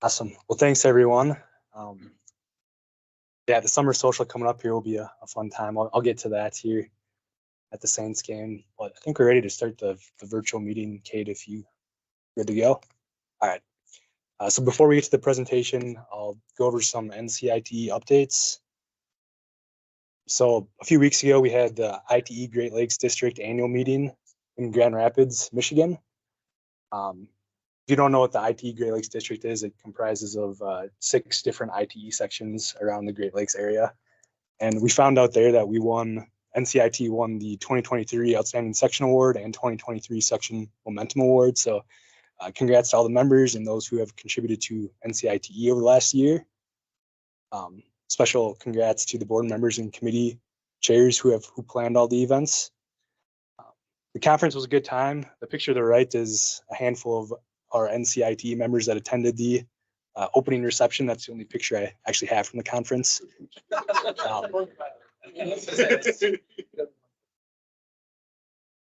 Awesome. Well, thanks everyone. Yeah, the summer social coming up here will be a fun time. I'll get to that here at the Saints game, but I think we're ready to start the virtual meeting. Kate, if you good to go. All right. So before we get to the presentation, I'll go over some NCITE updates. So a few weeks ago, we had the ITE Great Lakes District annual meeting in Grand Rapids, Michigan. If you don't know what the ITE Great Lakes District is, it comprises of 6 different ITE sections around the Great Lakes area. And we found out there that NCITE won the 2023 Outstanding Section Award and 2023 Section Momentum Award. So congrats to all the members and those who have contributed to NCITE over the last year. Special congrats to the board members and committee chairs who planned all the events. The conference was a good time. The picture to the right is a handful of our NCITE members that attended the opening reception. That's the only picture I actually have from the conference. But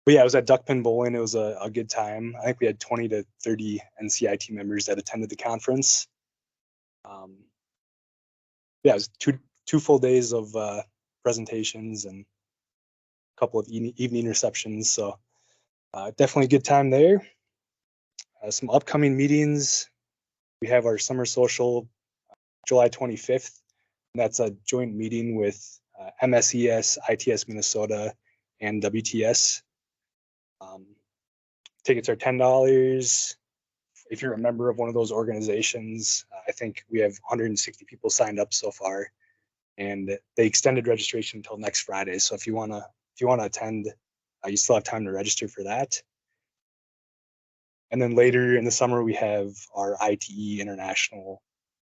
yeah, it was at Duckpin Bowling. It was a good time. I think we had 20 to 30 NCIT members that attended the conference. Yeah, it was two full days of presentations and a couple of evening receptions. So definitely a good time there. Some upcoming meetings. We have our summer social July 25th. And that's a joint meeting with MSES, ITS Minnesota, and WTS. Tickets are $10. If you're a member of one of those organizations, I think we have 160 people signed up so far, and they extended registration until next Friday. So if you wanna attend, you still have time to register for that. And then later in the summer, we have our ITE International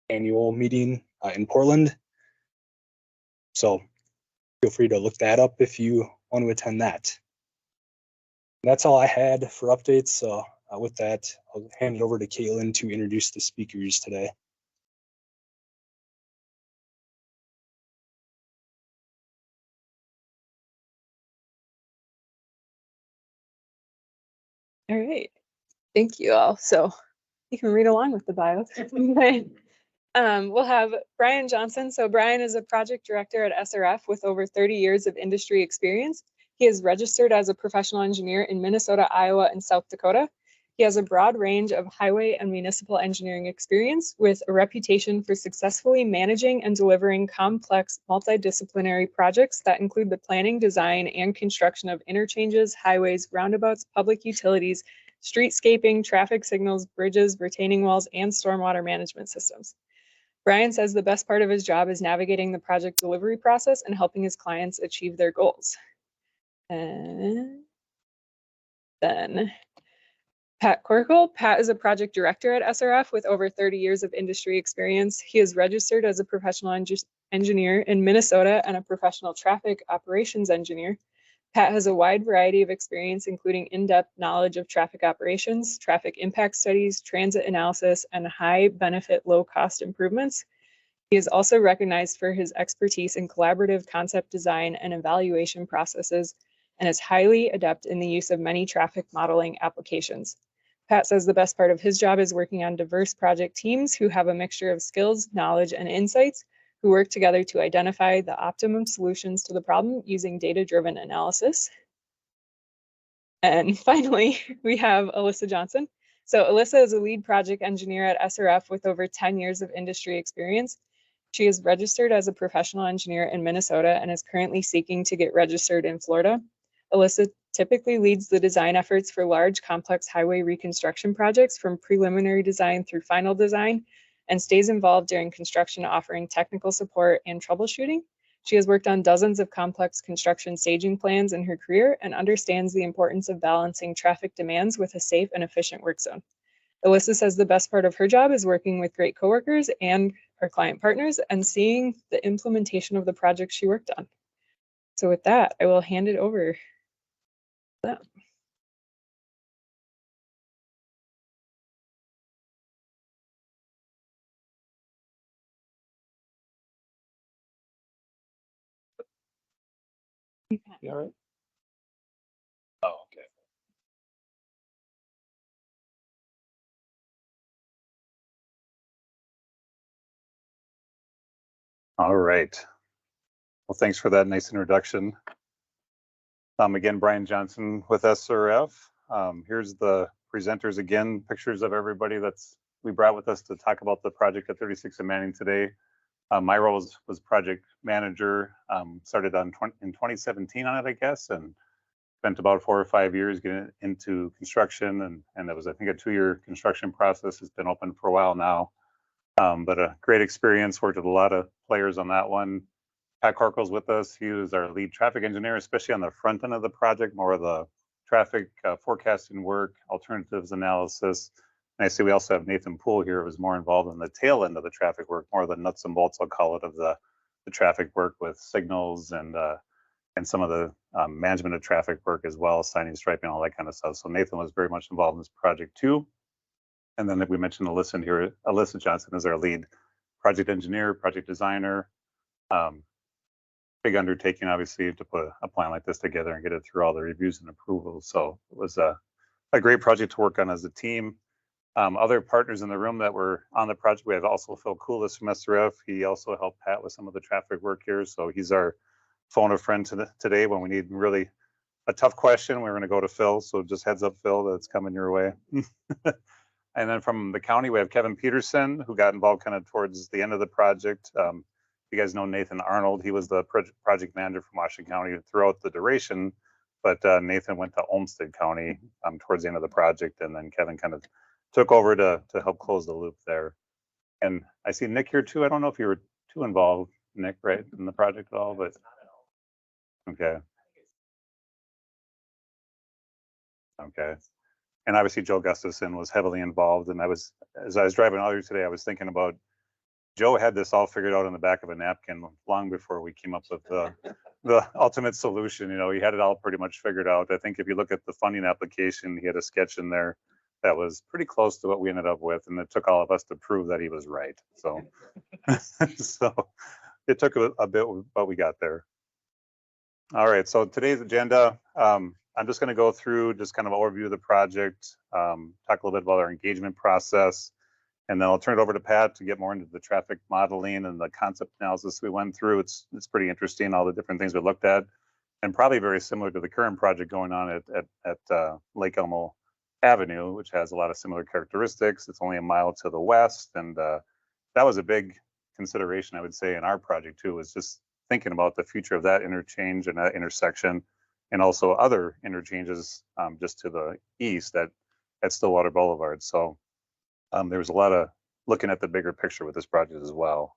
annual meeting in Portland. So feel free to look that up if you want to attend that. And that's all I had for updates. So with that, I'll hand it over to Caitlin to introduce the speakers today. All right. Thank you all. So you can read along with the bios. We'll have Brian Johnson. So Brian is a project director at SRF with over 30 years of industry experience. He is registered as a professional engineer in Minnesota, Iowa, and South Dakota. He has a broad range of highway and municipal engineering experience with a reputation for successfully managing and delivering complex multidisciplinary projects that include the planning, design, and construction of interchanges, highways, roundabouts, public utilities, streetscaping, traffic signals, bridges, retaining walls, and stormwater management systems. Brian says the best part of his job is navigating the project delivery process and helping his clients achieve their goals. And then Pat Corkle. Pat is a project director at SRF with over 30 years of industry experience. He is registered as a professional engineer in Minnesota and a professional traffic operations engineer. Pat has a wide variety of experience, including in-depth knowledge of traffic operations, traffic impact studies, transit analysis, and high benefit, low cost improvements. He is also recognized for his expertise in collaborative concept design and evaluation processes, and is highly adept in the use of many traffic modeling applications. Pat says the best part of his job is working on diverse project teams who have a mixture of skills, knowledge, and insights, who work together to identify the optimum solutions to the problem using data-driven analysis. And finally, we have Alyssa Johnson. So Alyssa is a lead project engineer at SRF with over 10 years of industry experience. She is registered as a professional engineer in Minnesota and is currently seeking to get registered in Florida. Alyssa typically leads the design efforts for large, complex highway reconstruction projects from preliminary design through final design, and stays involved during construction, offering technical support and troubleshooting. She has worked on dozens of complex construction staging plans in her career and understands the importance of balancing traffic demands with a safe and efficient work zone. Alyssa says the best part of her job is working with great coworkers and our client partners and seeing the implementation of the projects she worked on. So with that, I will hand it over to them. You all right? Oh, okay. All right. Well, thanks for that nice introduction. Again, Brian Johnson with SRF. Here's the presenters again, pictures of everybody we brought with us to talk about the project at 36 and Manning today. My role was project manager, started in 2017 on it, I guess, and spent about 4 or 5 years getting into construction, and it was, I think, a 2-year construction process. It's been open for a while now, but a great experience. Worked with a lot of players on that one. Pat Corkle's with us. He was our lead traffic engineer, especially on the front end of the project, more of the traffic forecasting work, alternatives analysis. And I see we also have Nathan Poole here, who was more involved in the tail end of the traffic work, more of the nuts and bolts, I'll call it, of the traffic work with signals and some of the management of traffic work as well, signing, striping, all that kind of stuff. So Nathan was very much involved in this project too. And then we mentioned Alyssa here. Alyssa Johnson is our lead project engineer, project designer. Big undertaking, obviously, to put a plan like this together and get it through all the reviews and approvals. So it was a great project to work on as a team. Other partners in the room that were on the project, we have also Phil Coolis from SRF. He also helped Pat with some of the traffic work here. So he's our phone a friend today when we need really a tough question. We're going to go to Phil. So just heads up, Phil, that's coming your way. And then from the county, we have Kevin Peterson, who got involved kind of towards the end of the project. You guys know Nathan Arnold. He was the project manager from Washington County throughout the duration, but Nathan went to Olmsted County towards the end of the project, and then Kevin kind of took over to help close the loop there. And I see Nick here too. I don't know if you were too involved, Nick, right, in the project at all, but okay. Okay. And obviously Joe Gustafson was heavily involved. And as I was driving out here today, I was thinking about Joe had this all figured out on the back of a napkin long before we came up with the ultimate solution. You know, he had it all pretty much figured out. I think if you look at the funding application, he had a sketch in there that was pretty close to what we ended up with, and it took all of us to prove that he was right. So, so it took a bit, but we got there. All right, so today's agenda, I'm just going to go through just kind of an overview of the project, talk a little bit about our engagement process, and then I'll turn it over to Pat to get more into the traffic modeling and the concept analysis we went through. It's pretty interesting, all the different things we looked at, and probably very similar to the current project going on at Lake Elmo Avenue, which has a lot of similar characteristics. It's only a mile to the west, and that was a big consideration, I would say, in our project too, was just thinking about the future of that interchange and that intersection, and also other interchanges just to the east at Stillwater Boulevard. So there was a lot of looking at the bigger picture with this project as well.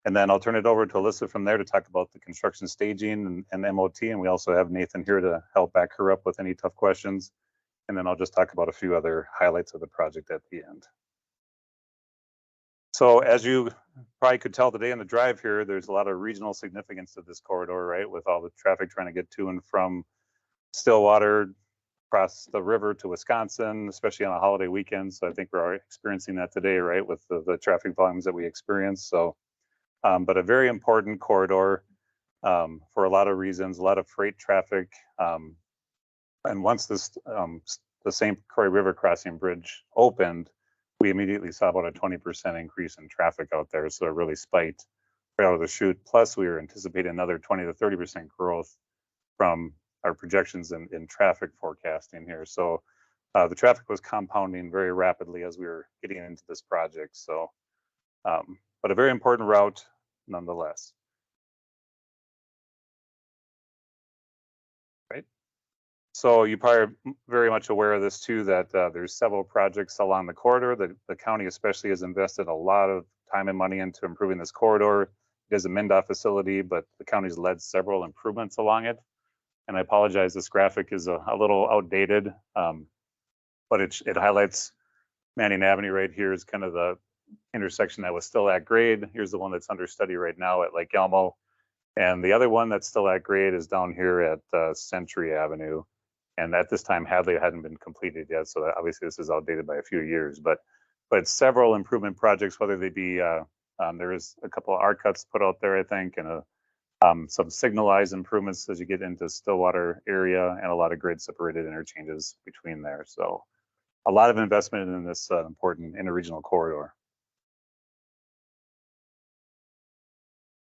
And then I'll turn it over to Alyssa from there to talk about the construction staging and MOT. And we also have Nathan here to help back her up with any tough questions. And then I'll just talk about a few other highlights of the project at the end. So as you probably could tell today in the drive here, there's a lot of regional significance to this corridor, right? With all the traffic trying to get to and from Stillwater, across the river to Wisconsin, especially on a holiday weekend. So I think we're already experiencing that today, right, with the traffic volumes that we experience. So, but a very important corridor for a lot of reasons, a lot of freight traffic. And once the St. Croix River Crossing Bridge opened, we immediately saw about a 20% increase in traffic out there. So it really spiked right out of the chute. Plus, we were anticipating another 20 to 30% growth from our projections in traffic forecasting here. So the traffic was compounding very rapidly as we were getting into this project. So, but a very important route nonetheless. Right. So you probably are very much aware of this too, that there's several projects along the corridor. The county especially has invested a lot of time and money into improving this corridor. It is a MnDOT facility, but the county's led several improvements along it. And I apologize, this graphic is a little outdated, but it highlights Manning Avenue right here is kind of the intersection that was still at grade. Here's the one that's under study right now at Lake Elmo. And the other one that's still at grade is down here at Century Avenue. And at this time, Hadley hadn't been completed yet. So obviously this is outdated by a few years, but several improvement projects, whether they be, there is a couple of arc cuts put out there, I think, and some signalized improvements as you get into Stillwater area, and a lot of grid separated interchanges between there. So a lot of investment in this important interregional corridor.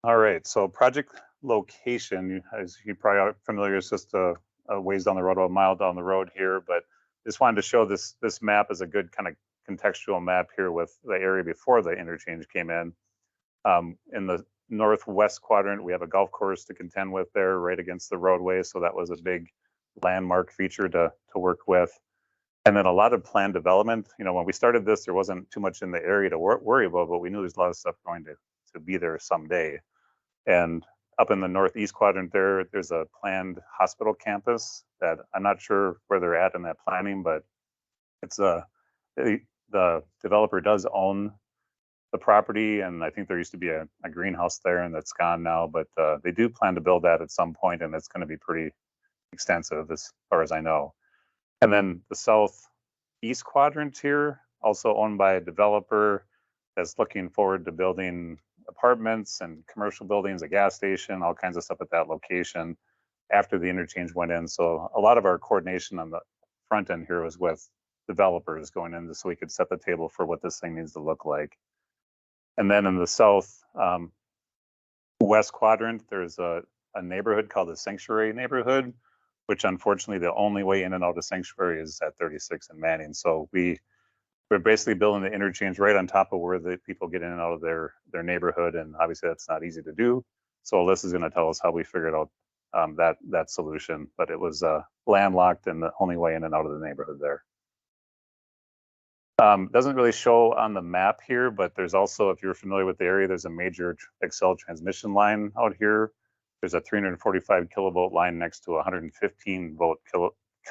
All right, so project location, as you probably are familiar, is just a ways down the road, a mile down the road here, but just wanted to show this map as a good kind of contextual map here with the area before the interchange came in. In the northwest quadrant, we have a golf course to contend with there right against the roadway, so that was a big landmark feature to work with. And then a lot of planned development. You know, when we started this, there wasn't too much in the area to worry about, but we knew there's a lot of stuff going to be there someday. And up in the northeast quadrant there's a planned hospital campus that I'm not sure where they're at in that planning, but it's the developer does own the property, and I think there used to be a greenhouse there, and that's gone now, but they do plan to build that at some point, and it's going to be pretty extensive as far as I know. And then the southeast quadrant here, also owned by a developer that's looking forward to building apartments and commercial buildings, a gas station, all kinds of stuff at that location after the interchange went in. So a lot of our coordination on the front end here was with developers going in so we could set the table for what this thing needs to look like. And then in the south west quadrant, there's a neighborhood called the Sanctuary neighborhood, which unfortunately the only way in and out of Sanctuary is at 36 and Manning. So we're basically building the interchange right on top of where the people get in and out of their neighborhood, and obviously that's not easy to do. So Alyssa's going to tell us how we figured out that solution, but it was landlocked and the only way in and out of the neighborhood there. Doesn't really show on the map here, but there's also, if you're familiar with the area, there's a major Excel transmission line out here. There's a 345 kilovolt line next to a 115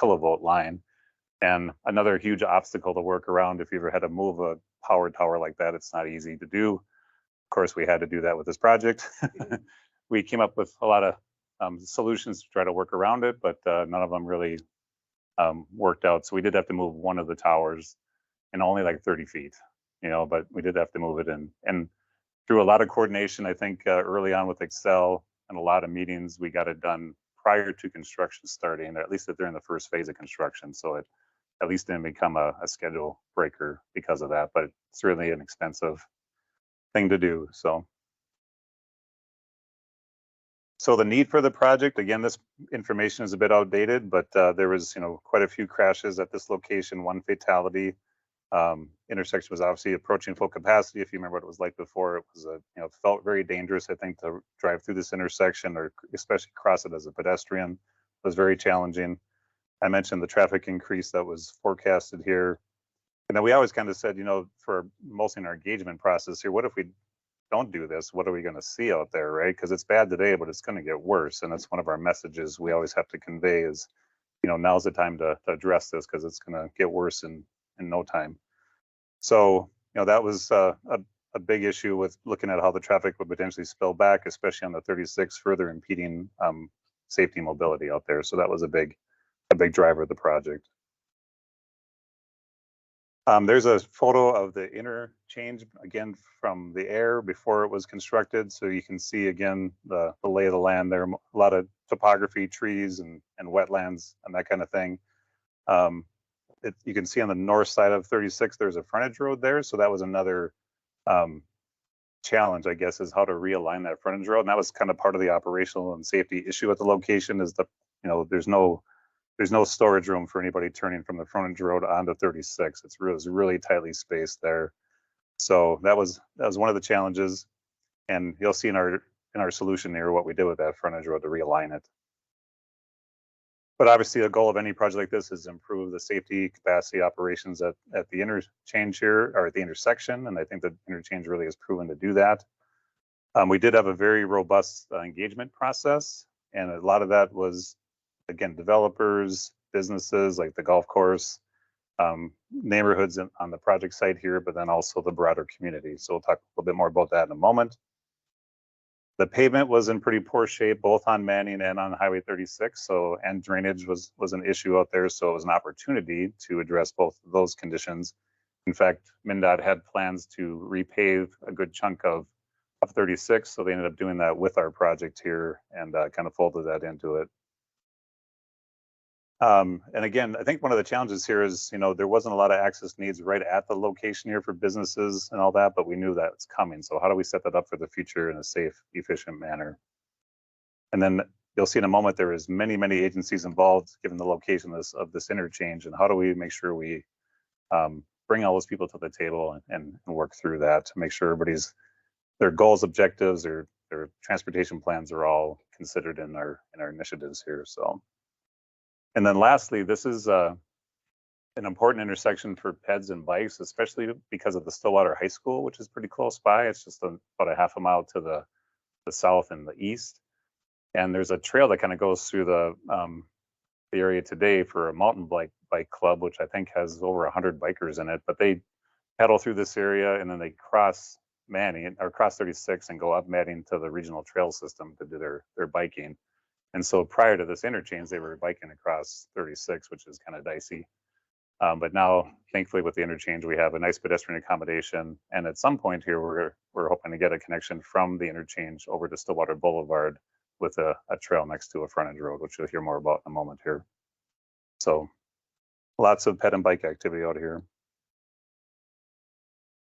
kilovolt line. And another huge obstacle to work around if you ever had to move a power tower like that, it's not easy to do. Of course, we had to do that with this project. We came up with a lot of solutions to try to work around it, but none of them really worked out. So we did have to move one of the towers, and only like 30 feet, you know, but we did have to move it in. And through a lot of coordination, I think early on with Excel and a lot of meetings, we got it done prior to construction starting, or at least during the first phase of construction. So it at least didn't become a schedule breaker because of that, but it's really an expensive thing to do. So the need for the project, again, this information is a bit outdated, but there was, you know, quite a few crashes at this location, one fatality. Intersection was obviously approaching full capacity. If you remember what it was like before, it was you know, felt very dangerous, I think, to drive through this intersection or especially cross it as a pedestrian. It was very challenging. I mentioned the traffic increase that was forecasted here. And then we always kind of said, you know, for mostly in our engagement process here, what if we don't do this? What are we going to see out there, right? Because it's bad today, but it's going to get worse. And that's one of our messages we always have to convey is, you know, now's the time to address this because it's going to get worse in no time. So, you know, that was a big issue with looking at how the traffic would potentially spill back, especially on the 36, further impeding safety and mobility out there. So that was a big driver of the project. There's a photo of the interchange again from the air before it was constructed. So you can see again the lay of the land there, a lot of topography, trees and wetlands and that kind of thing. You can see on the north side of 36, there's a frontage road there. So that was another challenge, I guess, is how to realign that frontage road. And that was kind of part of the operational and safety issue at the location is you know, there's no storage room for anybody turning from the frontage road onto 36. It was really tightly spaced there. So that was one of the challenges. And you'll see in our solution here what we did with that frontage road to realign it. But obviously the goal of any project like this is to improve the safety, capacity, operations at the interchange here, or at the intersection. And I think the interchange really has proven to do that. We did have a very robust engagement process. And a lot of that was, again, developers, businesses like the golf course, neighborhoods on the project site here, but then also the broader community. So we'll talk a little bit more about that in a moment. The pavement was in pretty poor shape, both on Manning and on Highway 36. And drainage was an issue out there. So it was an opportunity to address both of those conditions. In fact, MnDOT had plans to repave a good chunk of 36. So they ended up doing that with our project here and kind of folded that into it. And again, I think one of the challenges here is, there wasn't a lot of access needs right at the location here for businesses and all that, but we knew that it's coming. So how do we set that up for the future in a safe, efficient manner? And then you'll see in a moment, there is many, many agencies involved given the location of this interchange. And how do we make sure we bring all those people to the table and work through that to make sure everybody's, their goals, objectives, their transportation plans are all considered in our initiatives here. So. And then lastly, this is an important intersection for peds and bikes, especially because of the Stillwater High School, which is pretty close by. It's just about a half a mile to the south and the east. And there's a trail that kind of goes through the area today for a mountain bike club, which I think has over 100 bikers in it. But they pedal through this area and then they cross Manning or cross 36 and go up Manning to the regional trail system to do their biking. And so prior to this interchange, they were biking across 36, which is kind of dicey. But now, thankfully, with the interchange, we have a nice pedestrian accommodation. And at some point here, we're hoping to get a connection from the interchange over to Stillwater Boulevard with a trail next to a frontage road, which you'll hear more about in a moment here. So lots of ped and bike activity out here.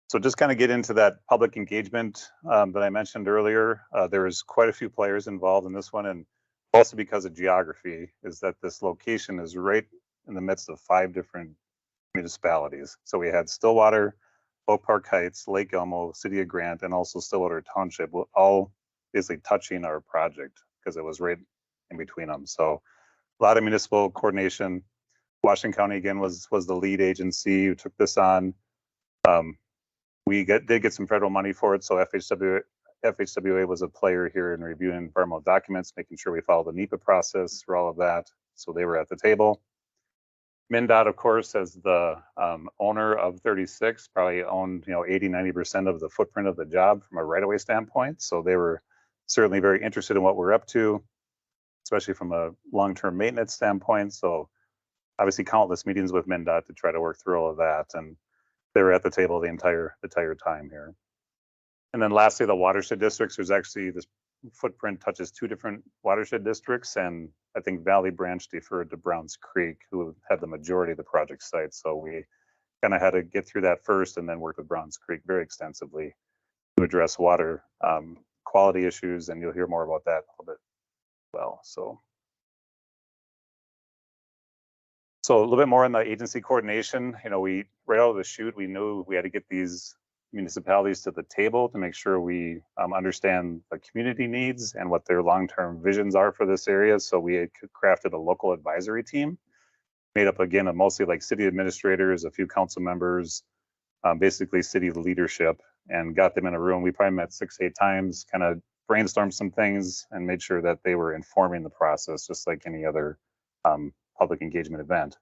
So just kind of get into that public engagement that I mentioned earlier. There is quite a few players involved in this one, and also because of geography, is that this location is right in the midst of 5 different municipalities. So we had Stillwater, Oak Park Heights, Lake Elmo, City of Grant, and also Stillwater Township, all basically touching our project because it was right in between them. So a lot of municipal coordination. Washington County again was the lead agency who took this on. We did get some federal money for it, so FHWA was a player here in reviewing environmental documents, making sure we follow the NEPA process for all of that. So they were at the table. MnDOT, of course, as the owner of 36, probably owned 80–90% of the footprint of the job from a right-of-way standpoint. So they were certainly very interested in what we're up to, especially from a long-term maintenance standpoint. So obviously countless meetings with MnDOT to try to work through all of that, and they were at the table the entire time here. And then lastly, the watershed districts. There's actually this footprint touches 2 different watershed districts, and I think Valley Branch deferred to Browns Creek, who had the majority of the project sites. So we kind of had to get through that first and then work with Browns Creek very extensively to address water quality issues, and you'll hear more about that a little bit as well. So a little bit more on the agency coordination. We right out of the chute, we knew we had to get these municipalities to the table to make sure we understand the community needs and what their long-term visions are for this area. So we had crafted a local advisory team made up again of mostly like city administrators, a few council members, basically city leadership, and got them in a room. We probably met 6–8 times, kind of brainstormed some things and made sure that they were informing the process just like any other public engagement event.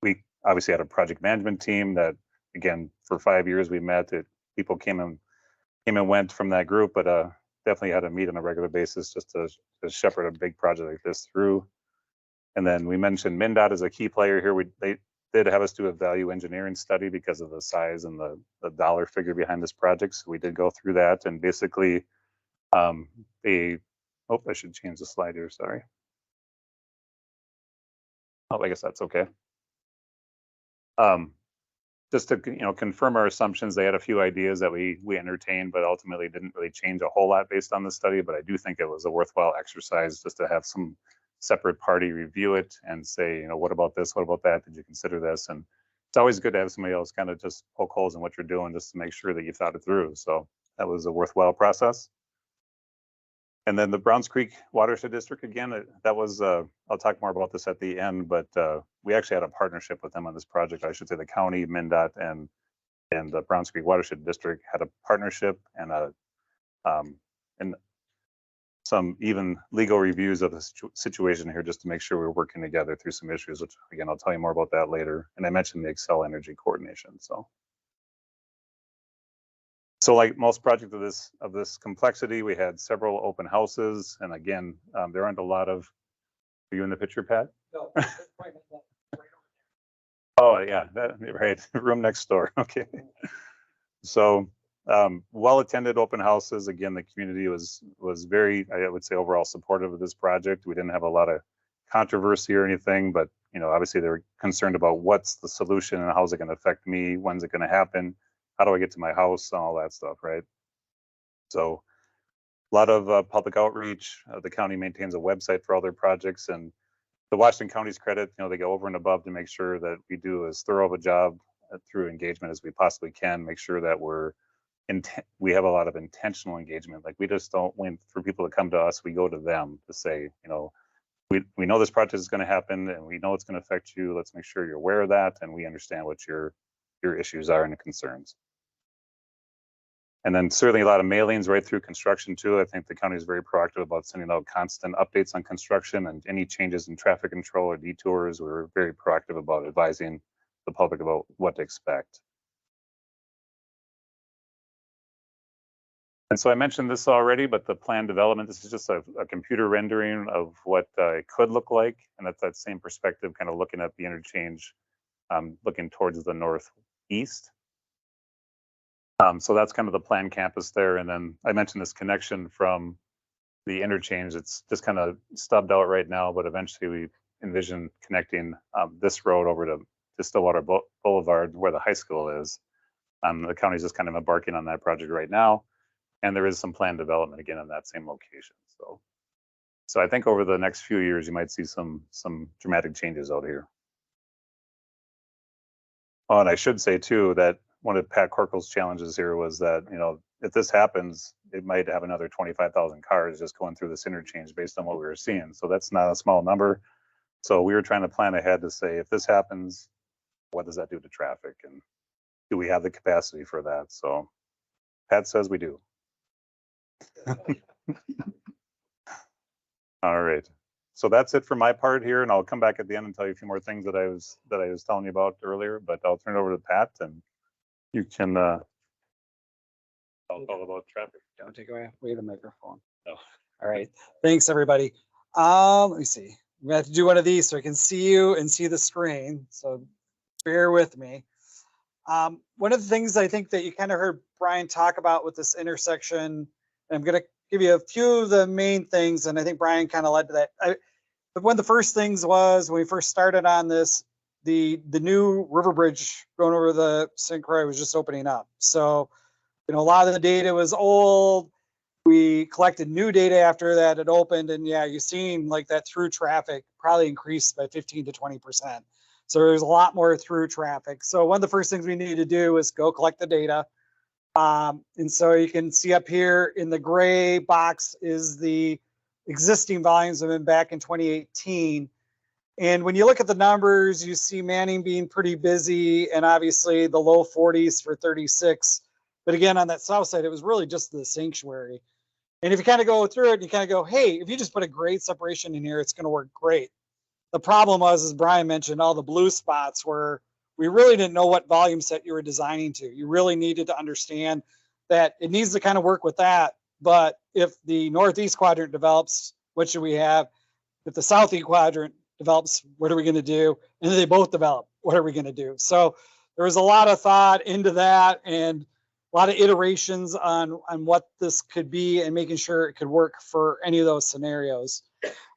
We obviously had a project management team that, again, for 5 years we met. People came and went from that group, but definitely had to meet on a regular basis just to shepherd a big project like this through. And then we mentioned MnDOT as a key player here. They did have us do a value engineering study because of the size and the dollar figure behind this project. So we did go through that, and basically I should change the slide here, sorry. Oh, I guess that's okay. Just to confirm our assumptions, they had a few ideas that we entertained, but ultimately didn't really change a whole lot based on the study. But I do think it was a worthwhile exercise just to have some separate party review it and say, what about this? What about that? Did you consider this? And it's always good to have somebody else kind of just poke holes in what you're doing just to make sure that you thought it through. So that was a worthwhile process. And then the Browns Creek Watershed District, again, that was, I'll talk more about this at the end, but we actually had a partnership with them on this project. I should say the county, MnDOT, and the Browns Creek Watershed District had a partnership and some even legal reviews of the situation here just to make sure we're working together through some issues, which again, I'll tell you more about that later. And I mentioned the Excel Energy coordination. So like most projects of this complexity, we had several open houses, and again, there aren't a lot of. Are you in the picture, Pat? No. Oh yeah, right. Room next door. Okay. So well-attended open houses. Again, the community was very, I would say, overall supportive of this project. We didn't have a lot of controversy or anything, but obviously they're concerned about what's the solution and how's it going to affect me, when's it going to happen, how do I get to my house, and all that stuff, right? So a lot of public outreach. The county maintains a website for all their projects, and the Washington County's credit, they go over and above to make sure that we do as thorough of a job through engagement as we possibly can, make sure that we have a lot of intentional engagement. Like, we just don't wait for people to come to us, we go to them to say, we know this project is going to happen and we know it's going to affect you. Let's make sure you're aware of that and we understand what your issues are and concerns. And then certainly a lot of mailings right through construction too. I think the county is very proactive about sending out constant updates on construction and any changes in traffic control or detours. We're very proactive about advising the public about what to expect. And so I mentioned this already, but the plan development, this is just a computer rendering of what it could look like. And that's that same perspective, kind of looking at the interchange, looking towards the northeast. So that's kind of the planned campus there. And then I mentioned this connection from the interchange. It's just kind of stubbed out right now, but eventually we envision connecting this road over to Stillwater Boulevard, where the high school is. The county's just kind of embarking on that project right now. And there is some planned development again in that same location. So I think over the next few years, you might see some dramatic changes out here. Oh, and I should say too, that one of Pat Corkle's challenges here was that, if this happens, it might have another 25,000 cars just going through this interchange based on what we were seeing. So that's not a small number. So we were trying to plan ahead to say, if this happens, what does that do to traffic? And do we have the capacity for that? So Pat says we do. All right. So that's it for my part here, and I'll come back at the end and tell you a few more things that I was telling you about earlier, but I'll turn it over to Pat and you can talk all about traffic. Don't take away the microphone. No. All right. Thanks, everybody. Let me see. We have to do one of these so I can see you and see the screen. So bear with me. One of the things I think that you kind of heard Brian talk about with this intersection, and I'm going to give you a few of the main things, and I think Brian kind of led to that. But one of the first things was when we first started on this, the new river bridge going over the St. Croix was just opening up. So, a lot of the data was old. We collected new data after that had opened, and yeah, you're seeing like that through traffic probably increased by 15 to 20%. So there's a lot more through traffic. So one of the first things we needed to do was go collect the data. And so you can see up here in the gray box is the existing volumes of them back in 2018. And when you look at the numbers, you see Manning being pretty busy and obviously the low 40s for 36. But again, on that south side, it was really just the sanctuary. And if you kind of go through it, and you kind of go, hey, if you just put a grade separation in here, it's going to work great. The problem was, as Brian mentioned, all the blue spots where we really didn't know what volume set you were designing to. You really needed to understand that it needs to kind of work with that. But if the northeast quadrant develops, what should we have? If the southeast quadrant develops, what are we going to do? And then they both develop, what are we going to do? So there was a lot of thought into that and a lot of iterations on what this could be and making sure it could work for any of those scenarios.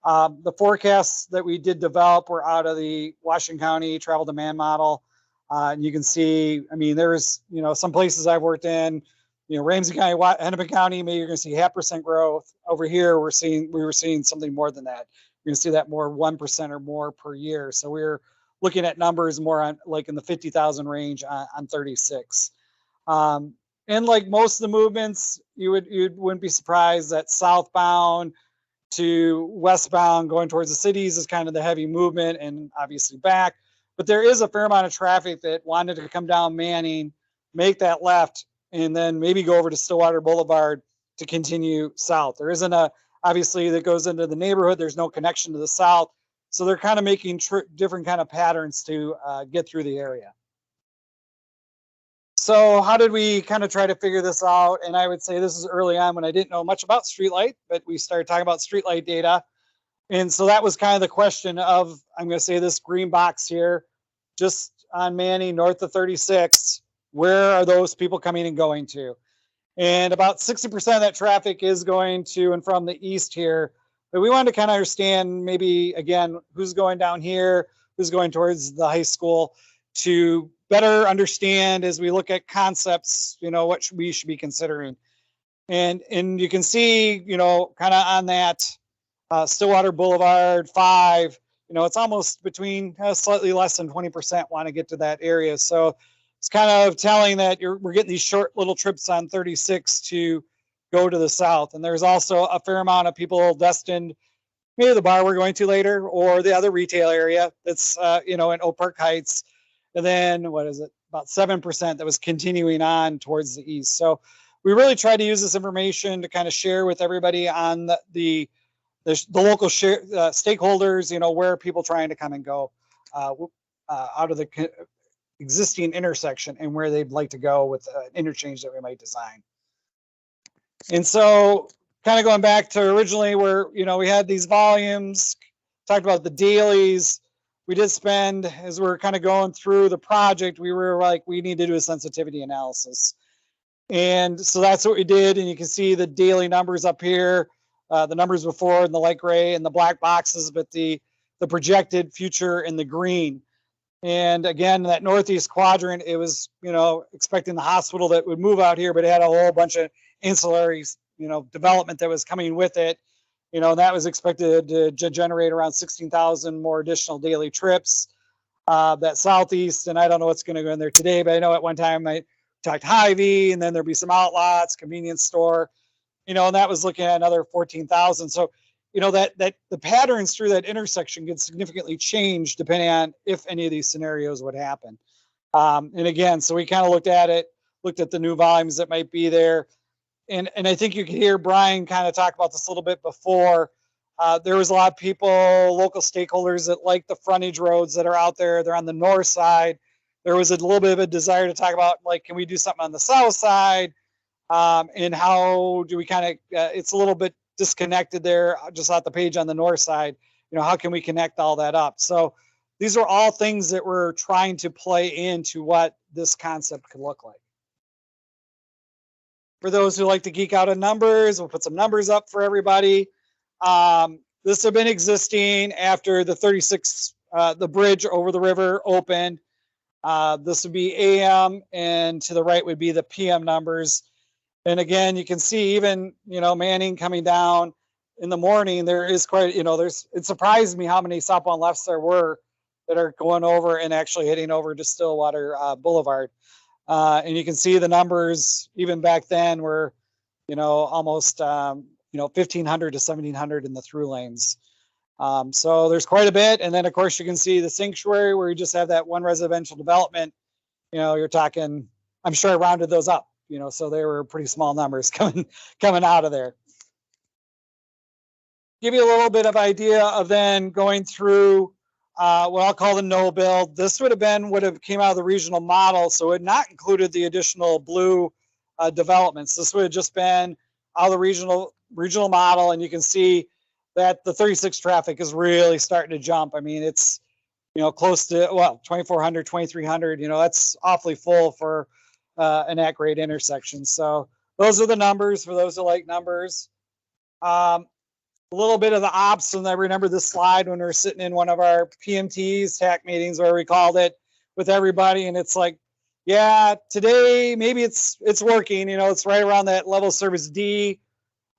The forecasts that we did develop were out of the Washington County travel demand model. And you can see, I mean, there's, some places I've worked in, Ramsey County, Hennepin County, maybe you're going to see 0.5% growth. Over here, we were seeing something more than that. You're going to see that more 1% or more per year. So we're looking at numbers more on like in the 50,000 range on 36. And like most of the movements, you wouldn't be surprised that southbound to westbound going towards the cities is kind of the heavy movement and obviously back. But there is a fair amount of traffic that wanted to come down Manning, make that left, and then maybe go over to Stillwater Boulevard to continue south. There isn't obviously that goes into the neighborhood. There's no connection to the south. So they're kind of making different kind of patterns to get through the area. So how did we kind of try to figure this out? And I would say this is early on when I didn't know much about streetlight, but we started talking about streetlight data. And so that was kind of the question of, I'm going to say this green box here, just on Manning north of 36, where are those people coming and going to? And about 60% of that traffic is going to and from the east here. But we wanted to kind of understand maybe, again, who's going down here, who's going towards the high school, to better understand as we look at concepts, what we should be considering. And you can see, kind of on that Stillwater Boulevard 5, it's almost between slightly less than 20% want to get to that area. So it's kind of telling that we're getting these short little trips on 36 to go to the south. And there's also a fair amount of people destined, maybe the bar we're going to later, or the other retail area that's, in Oak Park Heights. And then what is it? About 7% that was continuing on towards the east. So we really try to use this information to kind of share with everybody on the local stakeholders, where are people trying to come and go out of the existing intersection and where they'd like to go with interchange that we might design. And so kind of going back to originally where, we had these volumes, talked about the dailies. We did spend, as we're kind of going through the project, we were like, we need to do a sensitivity analysis. And so that's what we did. And you can see the daily numbers up here, the numbers before in the light gray and the black boxes, but the projected future in the green. And again, that northeast quadrant, it was, expecting the hospital that would move out here, but it had a whole bunch of ancillary, development that was coming with it. That was expected to generate around 16,000 more additional daily trips. That southeast, and I don't know what's going to go in there today, but I know at one time I talked Hy-Vee, and then there'd be some outlots, convenience store, and that was looking at another 14,000. So, that the patterns through that intersection could significantly change depending on if any of these scenarios would happen. And again, so we kind of looked at the new volumes that might be there. And I think you could hear Brian kind of talk about this a little bit before. There was a lot of people, local stakeholders that like the frontage roads that are out there. They're on the north side. There was a little bit of a desire to talk about, like, can we do something on the south side? And how do we kind of, it's a little bit disconnected there, just off the page on the north side. How can we connect all that up? So these are all things that we're trying to play into what this concept could look like. For those who like to geek out on numbers, we'll put some numbers up for everybody. This had been existing after the 36, the bridge over the river opened. This would be AM, and to the right would be the PM numbers. And again, you can see even, Manning coming down in the morning, there is quite, it surprised me how many southbound lefts there were that are going over and actually heading over to Stillwater Boulevard. And you can see the numbers even back then were, almost, 1,500 to 1,700 in the through lanes. So there's quite a bit. And then of course you can see the sanctuary where you just have that one residential development. You're talking, I'm sure I rounded those up, so they were pretty small numbers coming out of there. Give you a little bit of idea of then going through what I'll call the no build. This would have came out of the regional model, so it had not included the additional blue developments. This would have just been out of the regional model, and you can see that the 36 traffic is really starting to jump. I mean, it's close to 2,400, 2,300. That's awfully full for an at-grade intersection. So those are the numbers for those who like numbers. A little bit of the ops, and I remember this slide when we were sitting in one of our PMTs, TAC meetings, where we called it with everybody, and it's like, yeah, today maybe it's working. It's right around that level service D.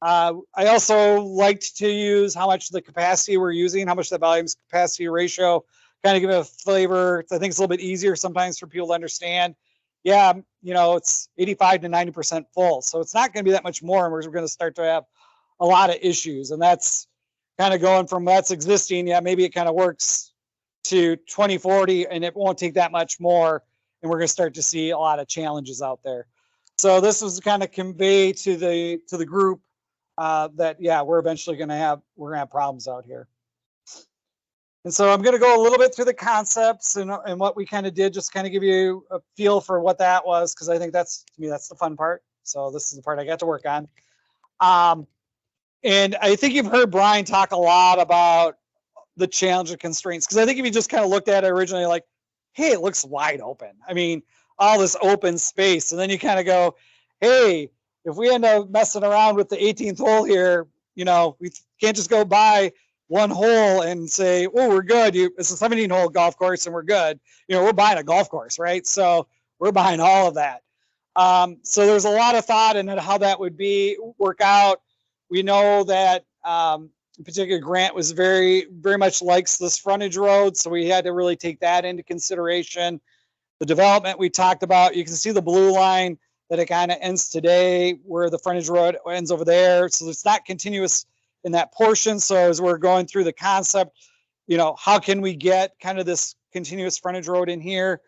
I also liked to use how much the capacity we're using, how much the volumes capacity ratio, kind of give it a flavor. I think it's a little bit easier sometimes for people to understand. Yeah, it's 85 to 90% full, so it's not going to be that much more, and we're going to start to have a lot of issues. And that's kind of going from that's existing. Yeah, maybe it kind of works to 2040, and it won't take that much more, and we're going to start to see a lot of challenges out there. So this was to kind of convey to the group that, yeah, we're eventually going to have problems out here. And so I'm going to go a little bit through the concepts and what we kind of did, just kind of give you a feel for what that was, because I think that's, to me, that's the fun part. So this is the part I got to work on. And I think you've heard Brian talk a lot about the challenge of constraints, because I think if you just kind of looked at it originally like, hey, it looks wide open. I mean, all this open space. And then you kind of go, hey, if we end up messing around with the 18th hole here, You know, we can't just go buy one hole and say, oh, we're good. It's a 17-hole golf course and we're good. You know, we're buying a golf course, right? So we're buying all of that. So there's a lot of thought in how that would work out. We know that in particular, Grant was very much likes this frontage road, so we had to really take that into consideration. The development we talked about, you can see the blue line that it kind of ends today, where the frontage road ends over there. So it's not continuous in that portion. So as we're going through the concept, you know, how can we get kind of this continuous frontage road in here?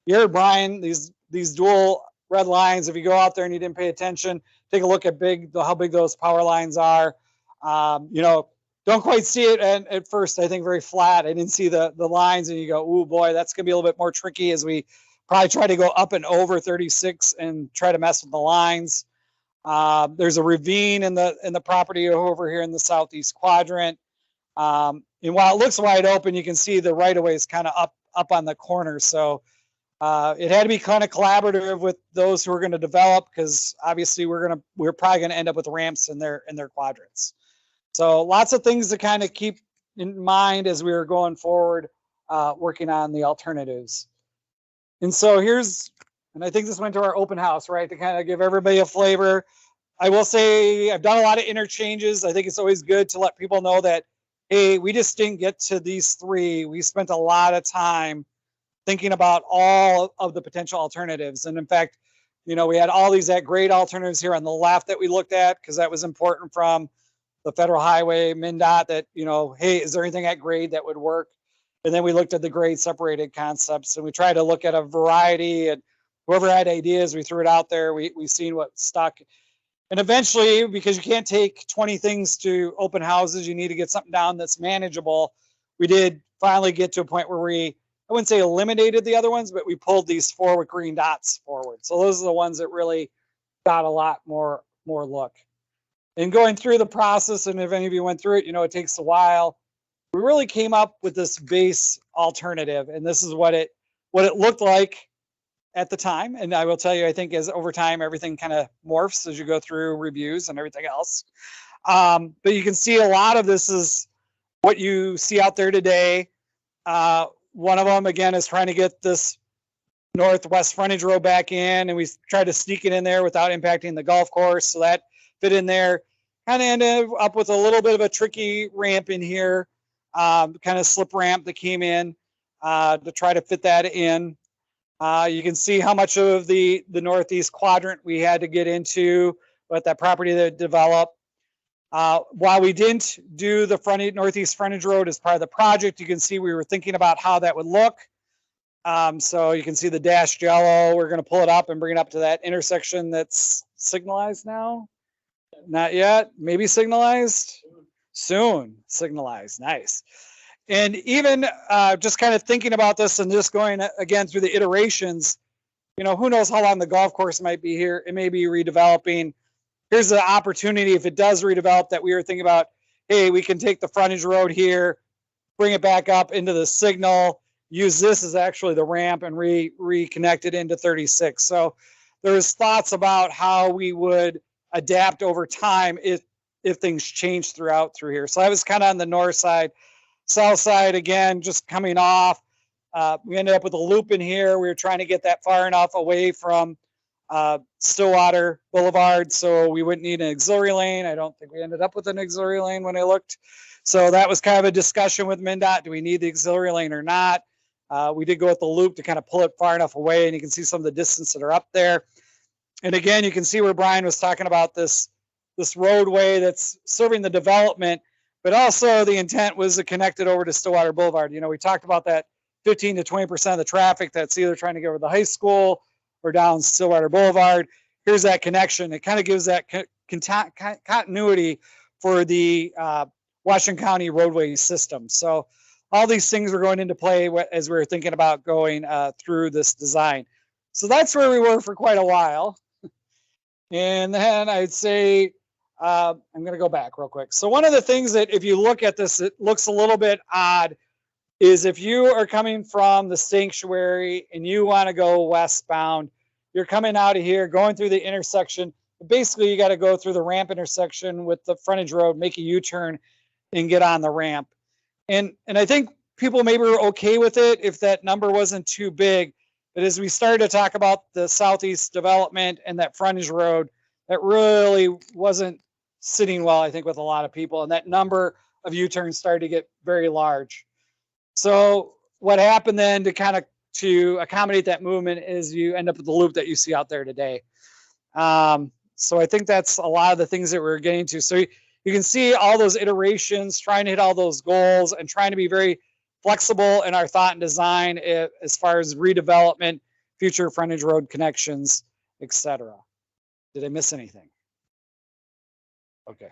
You heard Brian, these dual red lines, if you go out there and you didn't pay attention, take a look at how big those power lines are. You know, don't quite see it at first, I think very flat. I didn't see the lines and you go, oh boy, that's gonna be a little bit more tricky as we probably try to go up and over 36 and try to mess with the lines. There's a ravine in the property over here in the southeast quadrant. And while it looks wide open, you can see the right of way is kind of up on the corner. So it had to be kind of collaborative with those who are going to develop, because obviously we're probably going to end up with ramps in their quadrants. So lots of things to kind of keep in mind as we were going forward, working on the alternatives. And so and I think this went to our open house, right, to kind of give everybody a flavor. I will say I've done a lot of interchanges. I think it's always good to let people know that, hey, we just didn't get to these three. We spent a lot of time thinking about all of the potential alternatives. And in fact, you know, we had all these at grade alternatives here on the left that we looked at, because that was important from the Federal Highway, MnDOT, that, you know, hey, is there anything at grade that would work? And then we looked at the grade separated concepts, and we tried to look at a variety, and whoever had ideas, we threw it out there. We've seen what stuck. And eventually, because you can't take 20 things to open houses, you need to get something down that's manageable. We did finally get to a point where I wouldn't say eliminated the other ones, but we pulled these 4 with green dots forward. So those are the ones that really got a lot more look. And going through the process, and if any of you went through it, you know, it takes a while. We really came up with this base alternative, and this is what it looked like at the time. And I will tell you, I think as over time, everything kind of morphs as you go through reviews and everything else. But you can see a lot of this is what you see out there today. One of them, again, is trying to get this northwest frontage road back in, and we tried to sneak it in there without impacting the golf course. So that fit in there. Kind of ended up with a little bit of a tricky ramp in here, kind of slip ramp that came in to try to fit that in. You can see how much of the northeast quadrant we had to get into with that property that developed. While we didn't do the northeast frontage road as part of the project, you can see we were thinking about how that would look. So you can see the dashed yellow. We're going to pull it up and bring it up to that intersection that's signalized now. Not yet. Maybe signalized? Soon. Signalized. Nice. And even just kind of thinking about this and just going again through the iterations, you know, who knows how long the golf course might be here. It may be redeveloping. Here's the opportunity, if it does redevelop, that we were thinking about, hey, we can take the frontage road here, bring it back up into the signal, use this as actually the ramp, and reconnect it into 36. So there's thoughts about how we would adapt over time if things change through here. So I was kind of on the north side. South side, again, just coming off. We ended up with a loop in here. We were trying to get that far enough away from Stillwater Boulevard so we wouldn't need an auxiliary lane. I don't think we ended up with an auxiliary lane when I looked. So that was kind of a discussion with MnDOT. Do we need the auxiliary lane or not? We did go with the loop to kind of pull it far enough away, and you can see some of the distance that are up there. And again, you can see where Brian was talking about this roadway that's serving the development, but also the intent was to connect it over to Stillwater Boulevard. You know, we talked about that 15 to 20% of the traffic that's either trying to go over the high school or down Stillwater Boulevard. Here's that connection. It kind of gives that continuity for the Washington County roadway system. So all these things were going into play as we were thinking about going through this design. So that's where we were for quite a while. And then I'd say, I'm going to go back real quick. So one of the things that if you look at this, it looks a little bit odd, is if you are coming from the sanctuary and you want to go westbound, you're coming out of here, going through the intersection, Basically, you got to go through the ramp intersection with the frontage road, make a U-turn, and get on the ramp. And I think people maybe were okay with it if that number wasn't too big. But as we started to talk about the southeast development and that frontage road, that really wasn't sitting well, I think, with a lot of people. And that number of U-turns started to get very large. So what happened then to accommodate that movement is you end up with the loop that you see out there today. So I think that's a lot of the things that we're getting to. So you can see all those iterations, trying to hit all those goals and trying to be very flexible in our thought and design as far as redevelopment, future frontage road connections, etc. Did I miss anything? Okay.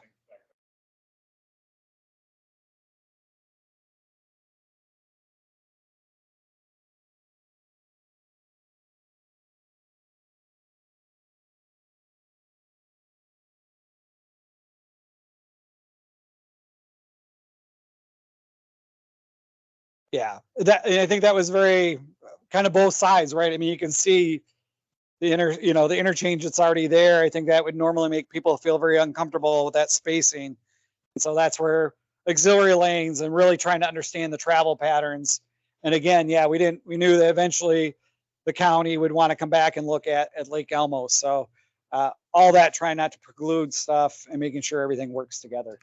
Yeah, I think that was very kind of both sides, right? I mean, you can see the the interchange that's already there. I think that would normally make people feel very uncomfortable with that spacing. And so that's where auxiliary lanes and really trying to understand the travel patterns. And again, yeah, we knew that eventually the county would want to come back and look at Lake Elmo. So all that trying not to preclude stuff and making sure everything works together.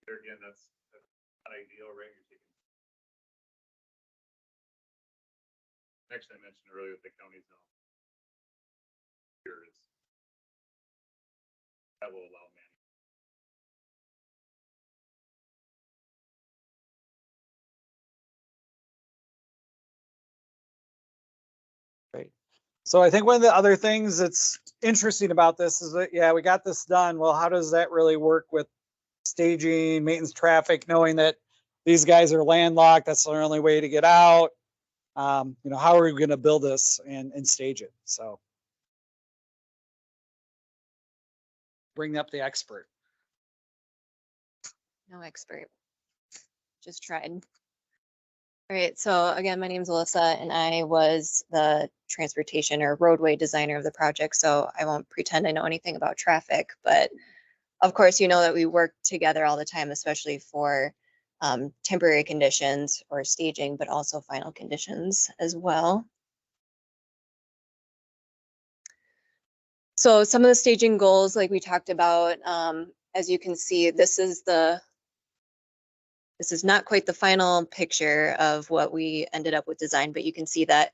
There again, that's not ideal, right? You're taking. Actually, I mentioned earlier the county's now. Here is. That will allow manning. Right. So I think one of the other things that's interesting about this is that, yeah, we got this done. Well, how does that really work with staging, maintenance, traffic, knowing that these guys are landlocked? That's their only way to get out. How are we going to build this and stage it? So bring up the expert. No expert, just tried. All right, so again, my name is Alyssa and I was the transportation or roadway designer of the project, so I won't pretend I know anything about traffic, but of course, you know that we work together all the time, especially for temporary conditions or staging, but also final conditions as well. So some of the staging goals, like we talked about, as you can see, this is not quite the final picture of what we ended up with design, but you can see that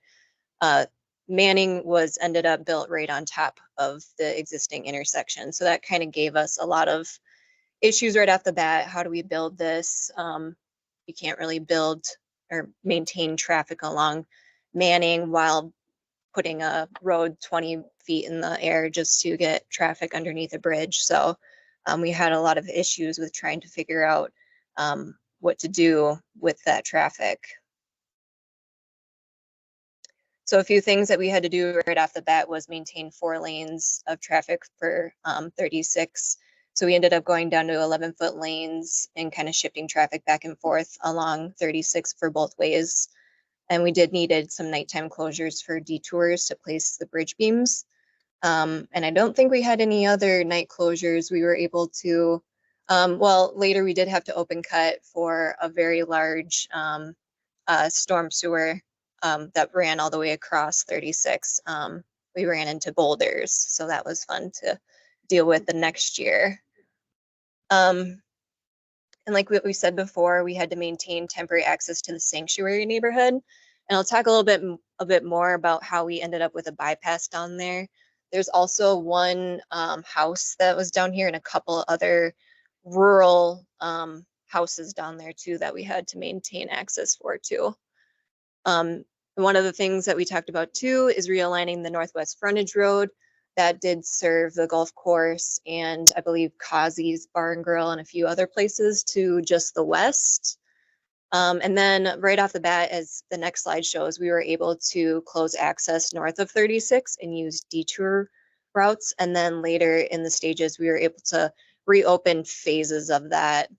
Manning ended up built right on top of the existing intersection. So that kind of gave us a lot of issues right off the bat. How do we build this? You can't really build or maintain traffic along Manning while putting a road 20 feet in the air just to get traffic underneath a bridge. So we had a lot of issues with trying to figure out what to do with that traffic. So a few things that we had to do right off the bat was maintain 4 lanes of traffic for 36. So we ended up going down to 11-foot lanes and kind of shifting traffic back and forth along 36 for both ways. And we needed some nighttime closures for detours to place the bridge beams. And I don't think we had any other night closures. We were able to, well, later we did have to open cut for a very large storm sewer that ran all the way across 36. We ran into boulders, so that was fun to deal with the next year. And like what we said before, we had to maintain temporary access to the sanctuary neighborhood. And I'll talk a bit more about how we ended up with a bypass down there. There's also one house that was down here and a couple other rural houses down there too that we had to maintain access for too. One of the things that we talked about too is realigning the northwest frontage road that did serve the golf course and I believe Kazi's Bar and Grill and a few other places to just the west. And then right off the bat, as the next slide shows, we were able to close access north of 36 and use detour routes. And then later in the stages, we were able to reopen phases of that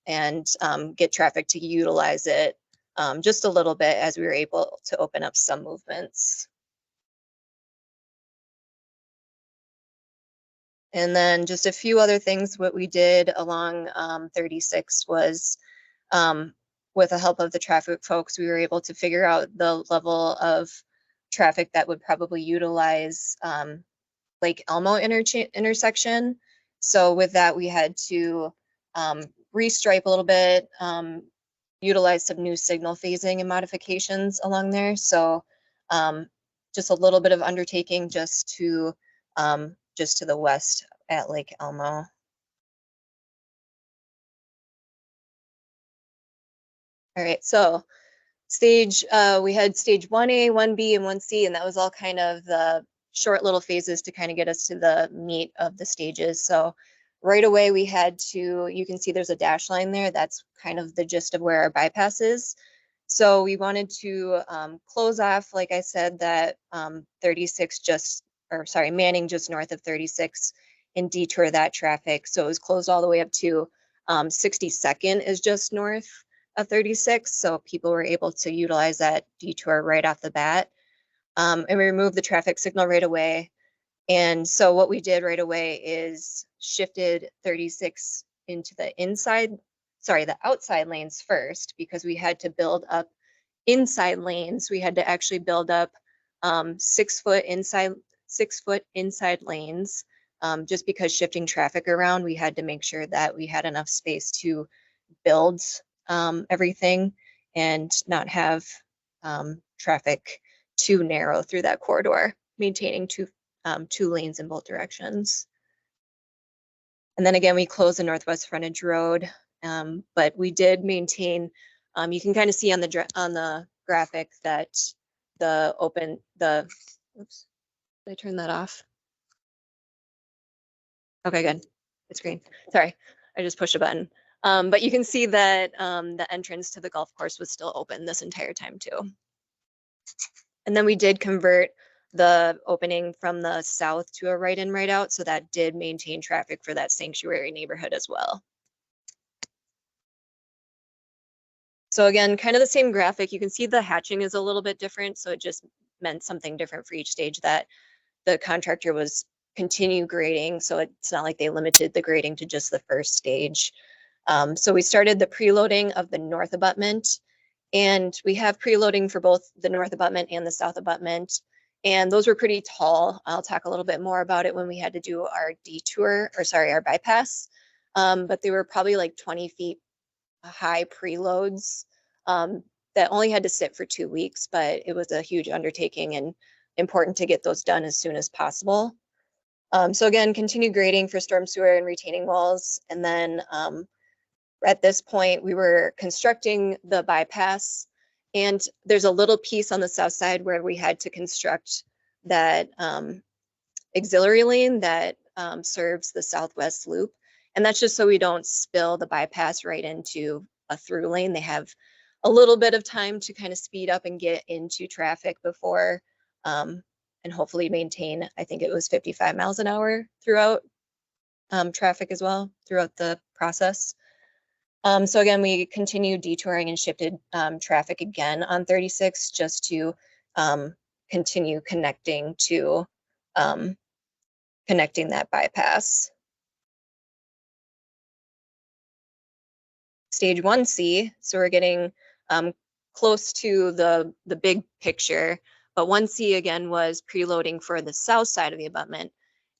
and get traffic to utilize it just a little bit as we were able to open up some movements. And then just a few other things, what we did along 36 was with the help of the traffic folks, we were able to figure out the level of traffic that would probably utilize Lake Elmo intersection. So with that, we had to restripe a little bit, utilize some new signal phasing and modifications along there. So just a little bit of undertaking just to the west at Lake Elmo. All right, so we had stage 1A, 1B, and 1C, and that was all kind of the short little phases to kind of get us to the meat of the stages. So right away we had to, you can see there's a dash line there. That's kind of the gist of where our bypass is. So we wanted to close off, like I said, that 36 Manning just north of 36 and detour that traffic. So it was closed all the way up to 62nd is just north of 36. So people were able to utilize that detour right off the bat. And we removed the traffic signal right away. And so what we did right away is shifted 36 into the outside lanes first, because we had to build up inside lanes. We had to actually build up 6 foot inside lanes. Just because shifting traffic around, we had to make sure that we had enough space to build everything and not have traffic too narrow through that corridor, maintaining two lanes in both directions. And then again, we closed the northwest frontage road, but we did maintain, you can kind of see on the graphic that oops, did I turn that off? Okay, good. It's green. Sorry, I just pushed a button. But you can see that the entrance to the golf course was still open this entire time too. And then we did convert the opening from the south to a right in, right out. So that did maintain traffic for that sanctuary neighborhood as well. So again, kind of the same graphic. You can see the hatching is a little bit different. So it just meant something different for each stage, that the contractor was continue grading. So it's not like they limited the grading to just the first stage. So we started the preloading of the north abutment, and we have preloading for both the north abutment and the south abutment. And those were pretty tall. I'll talk a little bit more about it when we had to do our our bypass. But they were probably like 20 feet high preloads that only had to sit for 2 weeks, but it was a huge undertaking and important to get those done as soon as possible. So again, continue grading for storm sewer and retaining walls. And then at this point, we were constructing the bypass, and there's a little piece on the south side where we had to construct that auxiliary lane that serves the southwest loop. And that's just so we don't spill the bypass right into a through lane. They have a little bit of time to kind of speed up and get into traffic before and hopefully maintain, I think it was 55 miles an hour throughout traffic as well throughout the process. So again, we continued detouring and shifted traffic again on 36 just to continue connecting to connecting that bypass. Stage 1C, so we're getting close to the big picture, but 1C again was preloading for the south side of the abutment.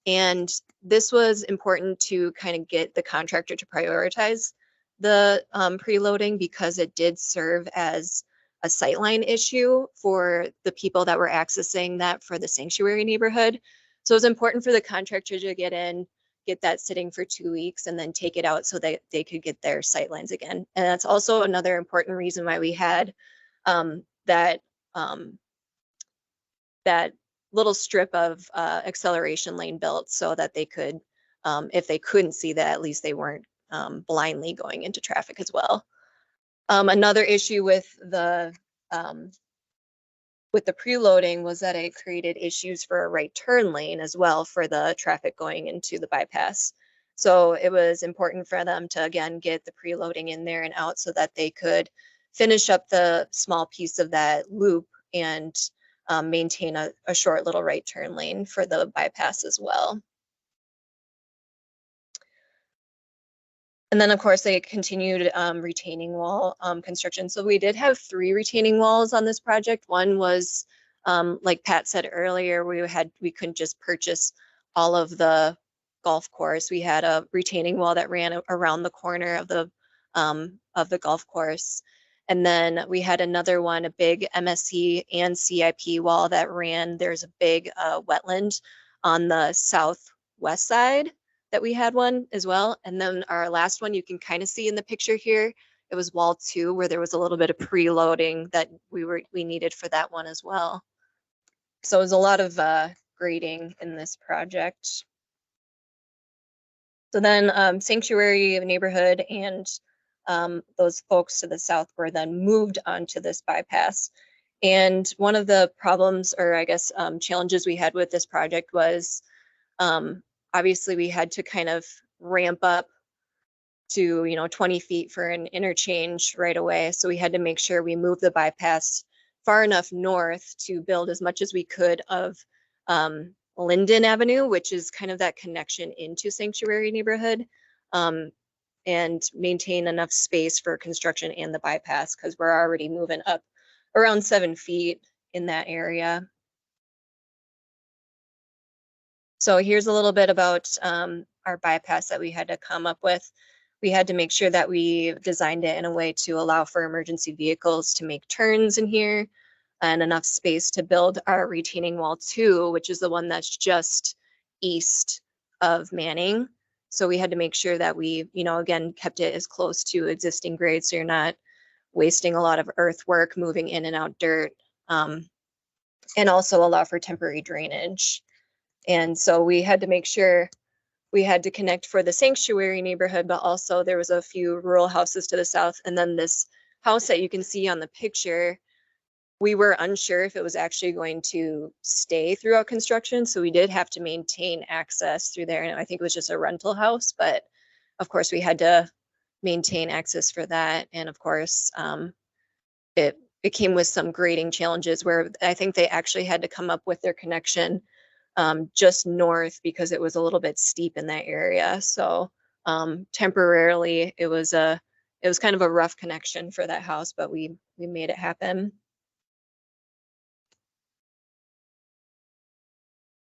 And this was important to kind of get the contractor to prioritize the preloading, because it did serve as a sightline issue for the people that were accessing that for the sanctuary neighborhood. So it was important for the contractor to get in, get that sitting for 2 weeks, and then take it out so that they could get their sightlines again. And that's also another important reason why we had that little strip of acceleration lane built, so that they could, if they couldn't see that, at least they weren't blindly going into traffic as well. Another issue with the preloading was that it created issues for a right turn lane as well for the traffic going into the bypass. So it was important for them to, again, get the preloading in there and out so that they could finish up the small piece of that loop and maintain a short little right turn lane for the bypass as well. And then, of course, they continued retaining wall construction. So we did have 3 retaining walls on this project. One was, like Pat said earlier, we couldn't just purchase all of the golf course. We had a retaining wall that ran around the corner of the golf course. And then we had another one, a big MSC and CIP wall that ran. There's a big wetland on the southwest side that we had one as well. And then our last one you can kind of see in the picture here, it was wall 2 where there was a little bit of preloading that we needed for that one as well. So it was a lot of grading in this project. So then Sanctuary neighborhood and those folks to the south were then moved onto this bypass. And one of the problems, or I guess challenges we had with this project was obviously we had to kind of ramp up to 20 feet for an interchange right away. So we had to make sure we moved the bypass far enough north to build as much as we could of Linden Avenue, which is kind of that connection into Sanctuary neighborhood, and maintain enough space for construction and the bypass because we're already moving up around 7 feet in that area. So here's a little bit about our bypass that we had to come up with. We had to make sure that we designed it in a way to allow for emergency vehicles to make turns in here and enough space to build our retaining wall 2, which is the one that's just east of Manning. So we had to make sure that we, again, kept it as close to existing grade so you're not wasting a lot of earthwork, moving in and out dirt, and also allow for temporary drainage. And so we had to make sure we had to connect for the Sanctuary neighborhood, but also there was a few rural houses to the south. And then this house that you can see on the picture, we were unsure if it was actually going to stay throughout construction. So we did have to maintain access through there. And I think it was just a rental house, but of course we had to maintain access for that. And of course, it came with some grading challenges where I think they actually had to come up with their connection just north because it was a little bit steep in that area. So temporarily it was kind of a rough connection for that house, but we made it happen.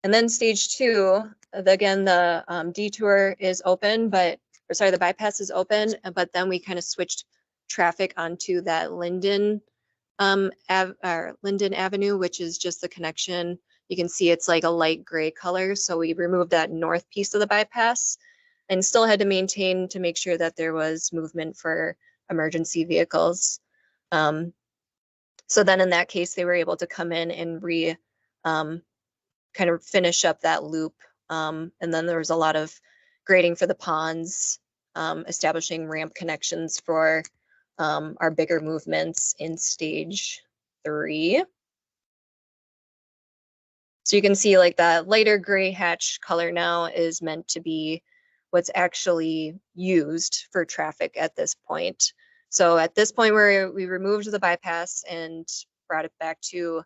And then stage 2, again, the detour is open, the bypass is open, but then we kind of switched traffic onto that Linden Avenue, which is just the connection. You can see it's like a light gray color. So we removed that north piece of the bypass and still had to maintain to make sure that there was movement for emergency vehicles. So then in that case, they were able to come in and kind of finish up that loop. And then there was a lot of grading for the ponds, establishing ramp connections for our bigger movements in stage 3. So you can see like that lighter gray hatch color now is meant to be what's actually used for traffic at this point. So at this point where we removed the bypass and brought it back to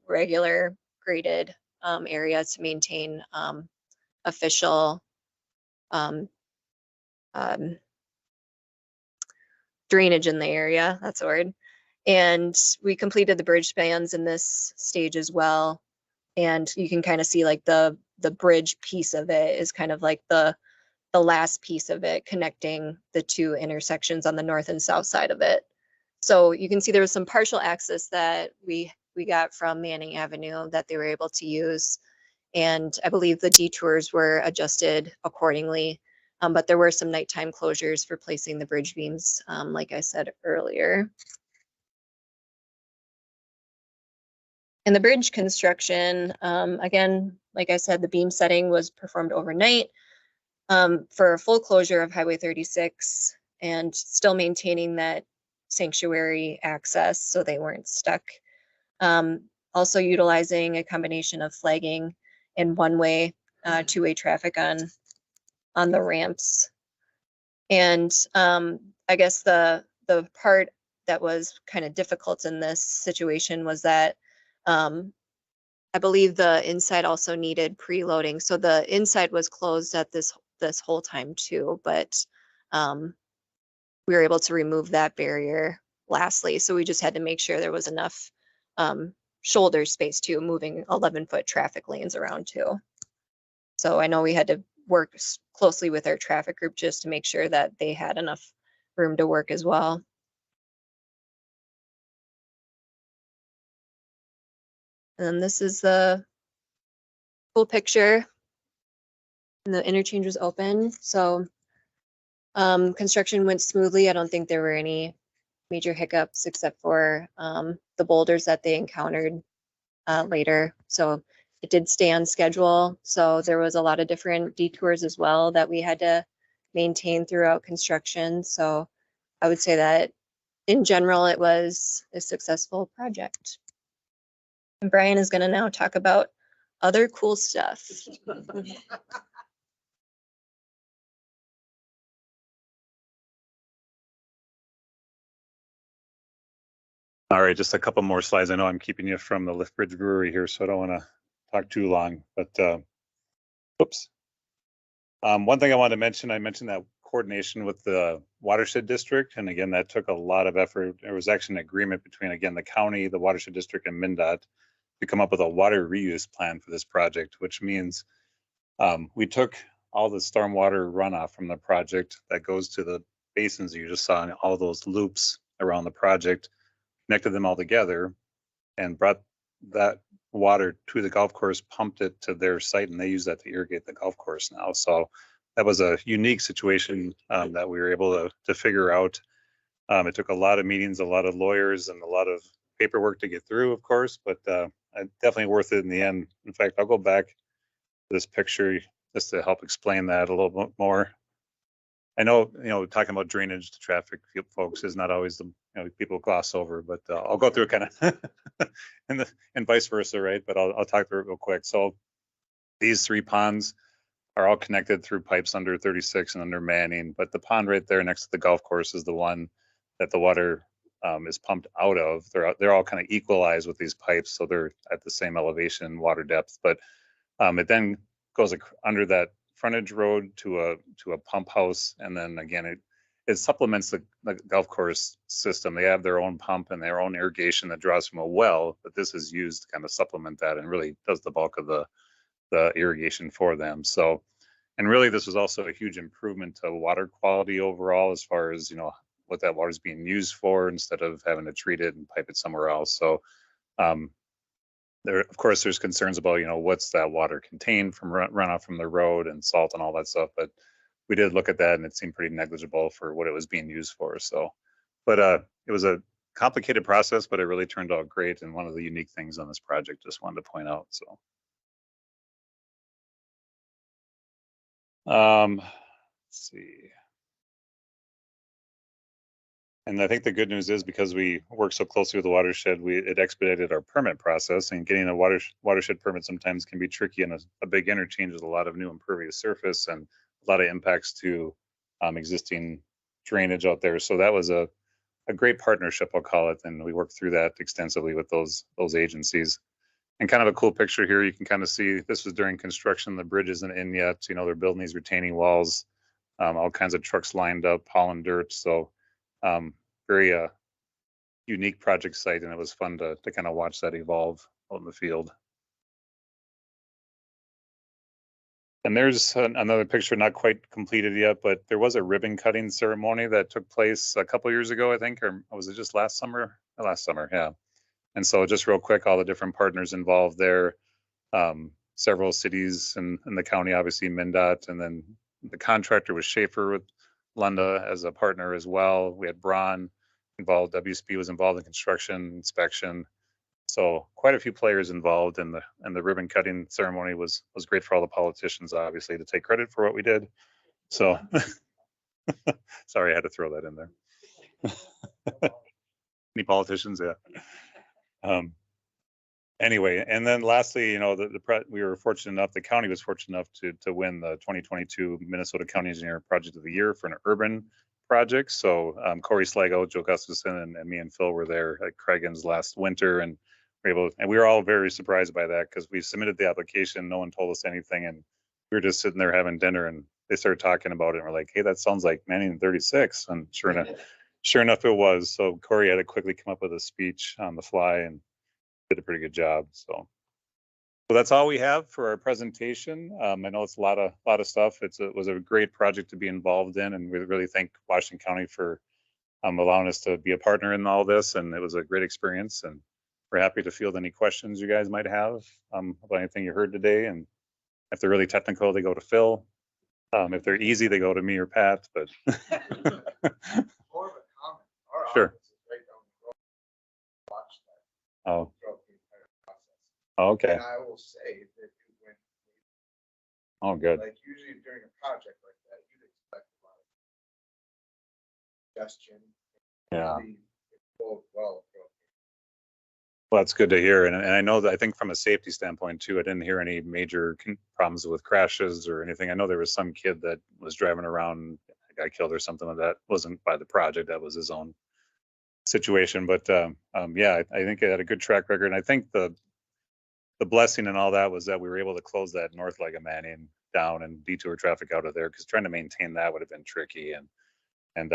regular graded area to maintain official drainage in the area, that's the word. And we completed the bridge spans in this stage as well. And you can kind of see like the bridge piece of it is kind of like the last piece of it connecting the 2 intersections on the north and south side of it. So you can see there was some partial access that we got from Manning Avenue that they were able to use. And I believe the detours were adjusted accordingly, but there were some nighttime closures for placing the bridge beams, like I said earlier. In the bridge construction, again, like I said, the beam setting was performed overnight for a full closure of Highway 36 and still maintaining that sanctuary access so they weren't stuck. Also utilizing a combination of flagging and one-way, two-way traffic on the ramps. And I guess the part that was kind of difficult in this situation was that I believe the inside also needed preloading. So the inside was closed at this whole time too, but we were able to remove that barrier lastly. So we just had to make sure there was enough shoulder space too, moving 11-foot traffic lanes around too. So I know we had to work closely with our traffic group just to make sure that they had enough room to work as well. And this is the full picture. And the interchange was open. So construction went smoothly. I don't think there were any major hiccups except for the boulders that they encountered later. So it did stay on schedule. So there was a lot of different detours as well that we had to maintain throughout construction. So I would say that in general, it was a successful project. And Brian is going to now talk about other cool stuff. All right, just a couple more slides. I know I'm keeping you from the Lift Bridge Brewery here, so I don't want to talk too long, but whoops. One thing I wanted to mention, I mentioned that coordination with the watershed district. And again, that took a lot of effort. There was actually an agreement between, again, the county, the watershed district, and MnDOT to come up with a water reuse plan for this project, which means we took all the stormwater runoff from the project that goes to the basins you just saw in all those loops around the project, connected them all together, and brought that water to the golf course, pumped it to their site, and they use that to irrigate the golf course now. So that was a unique situation that we were able to figure out. It took a lot of meetings, a lot of lawyers, and a lot of paperwork to get through, of course, but definitely worth it in the end. In fact, I'll go back to this picture just to help explain that a little bit more. I know, talking about drainage to traffic, folks, is not always the people gloss over, but I'll go through it kind of and vice versa, right? But I'll talk through it real quick. So these 3 ponds are all connected through pipes under 36 and under Manning, but the pond right there next to the golf course is the one that the water is pumped out of. They're all kind of equalized with these pipes, so they're at the same elevation, water depth. But it then goes under that frontage road to a pump house, and then again it supplements the golf course system. They have their own pump and their own irrigation that draws from a well, but this is used to kind of supplement that and really does the bulk of the irrigation for them. So, and really this was also a huge improvement to water quality overall, as far as what that water is being used for, instead of having to treat it and pipe it somewhere else. So of course, there's concerns about, what's that water contained from runoff from the road and salt and all that stuff. But we did look at that, and it seemed pretty negligible for what it was being used for. So, but it was a complicated process, but it really turned out great. And one of the unique things on this project, just wanted to point out. So, let's see. And I think the good news is, because we work so closely with the watershed, it expedited our permit process, and getting a watershed permit sometimes can be tricky in a big interchange with a lot of new impervious surface and a lot of impacts to existing drainage out there. So that was a great partnership, I'll call it, and we worked through that extensively with those agencies. And kind of a cool picture here, you can kind of see this was during construction. The bridge isn't in yet. They're building these retaining walls, all kinds of trucks lined up, hauling dirt. So very unique project site, and it was fun to kind of watch that evolve out in the field. And there's another picture, not quite completed yet, but there was a ribbon cutting ceremony that took place a couple years ago, I think, or was it just last summer? Last summer, yeah. And so just real quick, all the different partners involved there, several cities in the county, obviously MnDOT, and then the contractor was Schaefer with Lunda as a partner as well. We had Braun involved, WSP was involved in construction, inspection. So quite a few players involved, and the ribbon cutting ceremony was great for all the politicians, obviously, to take credit for what we did. So sorry, I had to throw that in there. Any politicians? Yeah. Anyway, and then lastly, you know, we were fortunate enough, the county was fortunate enough to win the 2022 Minnesota County Engineer Project of the Year for an urban project. So Corey Slago, Joe Gustafson, and me and Phil were there at Craigan's last winter, and we were all very surprised by that because we submitted the application, no one told us anything, and we were just sitting there having dinner, and they started talking about it, and we're like, hey, that sounds like Manning 36, and sure enough, it was. So Corey had to quickly come up with a speech on the fly and did a pretty good job. So that's all we have for our presentation. I know it's a lot of stuff. It was a great project to be involved in, and we really thank Washington County for allowing us to be a partner in all this. And it was a great experience. And we're happy to field any questions you guys might have about anything you heard today. And if they're really technical, they go to Phil. If they're easy, they go to me or Pat. But More of a comment. Our Sure. office is right down the road. Watch that Oh, throughout the entire process. okay. And I will say that when, Oh, good. like usually during a project like that, you'd expect a lot of suggestion. Yeah. Maybe it flowed well. Well, that's good to hear. And I know that I think from a safety standpoint too, I didn't hear any major problems with crashes or anything. I know there was some kid that was driving around, got killed or something like that. Wasn't by the project, that was his own situation. But yeah, I think it had a good track record. And I think the blessing and all that was that we were able to close that north leg of Manning down and detour traffic out of there, because trying to maintain that would have been tricky. And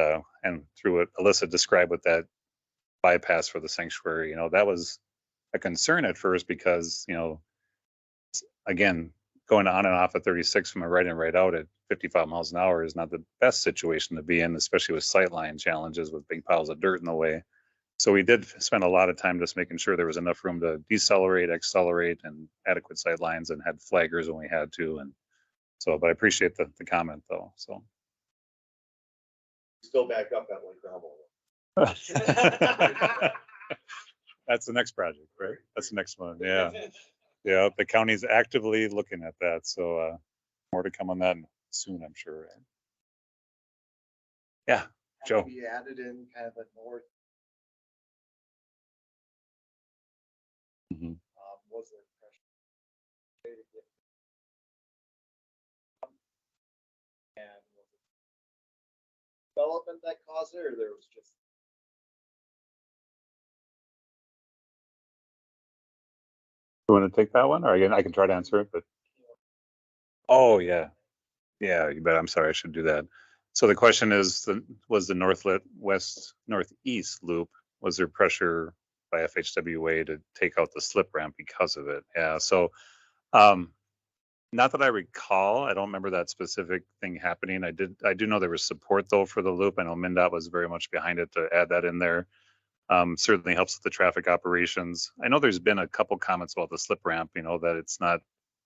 through what Alyssa described with that bypass for the sanctuary, you know, that was a concern at first because, you know, again, going on and off at 36 from a right in, right out at 55 miles an hour is not the best situation to be in, especially with sightline challenges with big piles of dirt in the way. So we did spend a lot of time just making sure there was enough room to decelerate, accelerate, and adequate sight lines, and had flaggers when we had to. And so, but I appreciate the comment though. So Still back up at Lake Elmo. that's the next project, right? That's the next one. Yeah. Yeah. The county's actively looking at that. So more to come on that soon, I'm sure. Right? Yeah. Joe. We added in kind of a north, Mhm. was there pressure? And was it development that caused it, or there was just? You want to take that one, or again, I can try to answer it, but. Oh, yeah. Yeah, you bet. I'm sorry, I should do that. So the question is, was the northeast loop, was there pressure by FHWA to take out the slip ramp because of it? Yeah, so not that I recall, I don't remember that specific thing happening. I do know there was support though for the loop. I know MnDOT was very much behind it to add that in there. Certainly helps with the traffic operations. I know there's been a couple comments about the slip ramp, you know, that it's not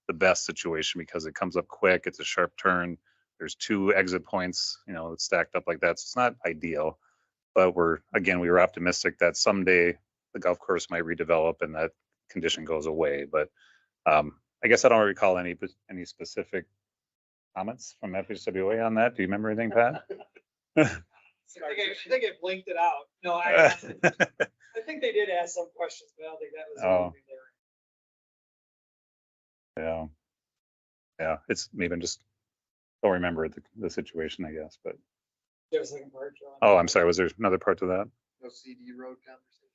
the best situation because it comes up quick, it's a sharp turn. There's 2 exit points, you know, it's stacked up like that. So it's not ideal, but we were optimistic that someday the golf course might redevelop and that condition goes away. But I guess I don't recall any specific comments from FHWA on that. Do you remember anything, Pat? I think I blinked it out. No, I think they did ask some questions, but I don't think that was Oh. anything there. Yeah. Yeah, it's maybe just don't remember the situation, I guess, but. There was a second part, John. Oh, I'm sorry. Was there another part to that? No CD road conversation.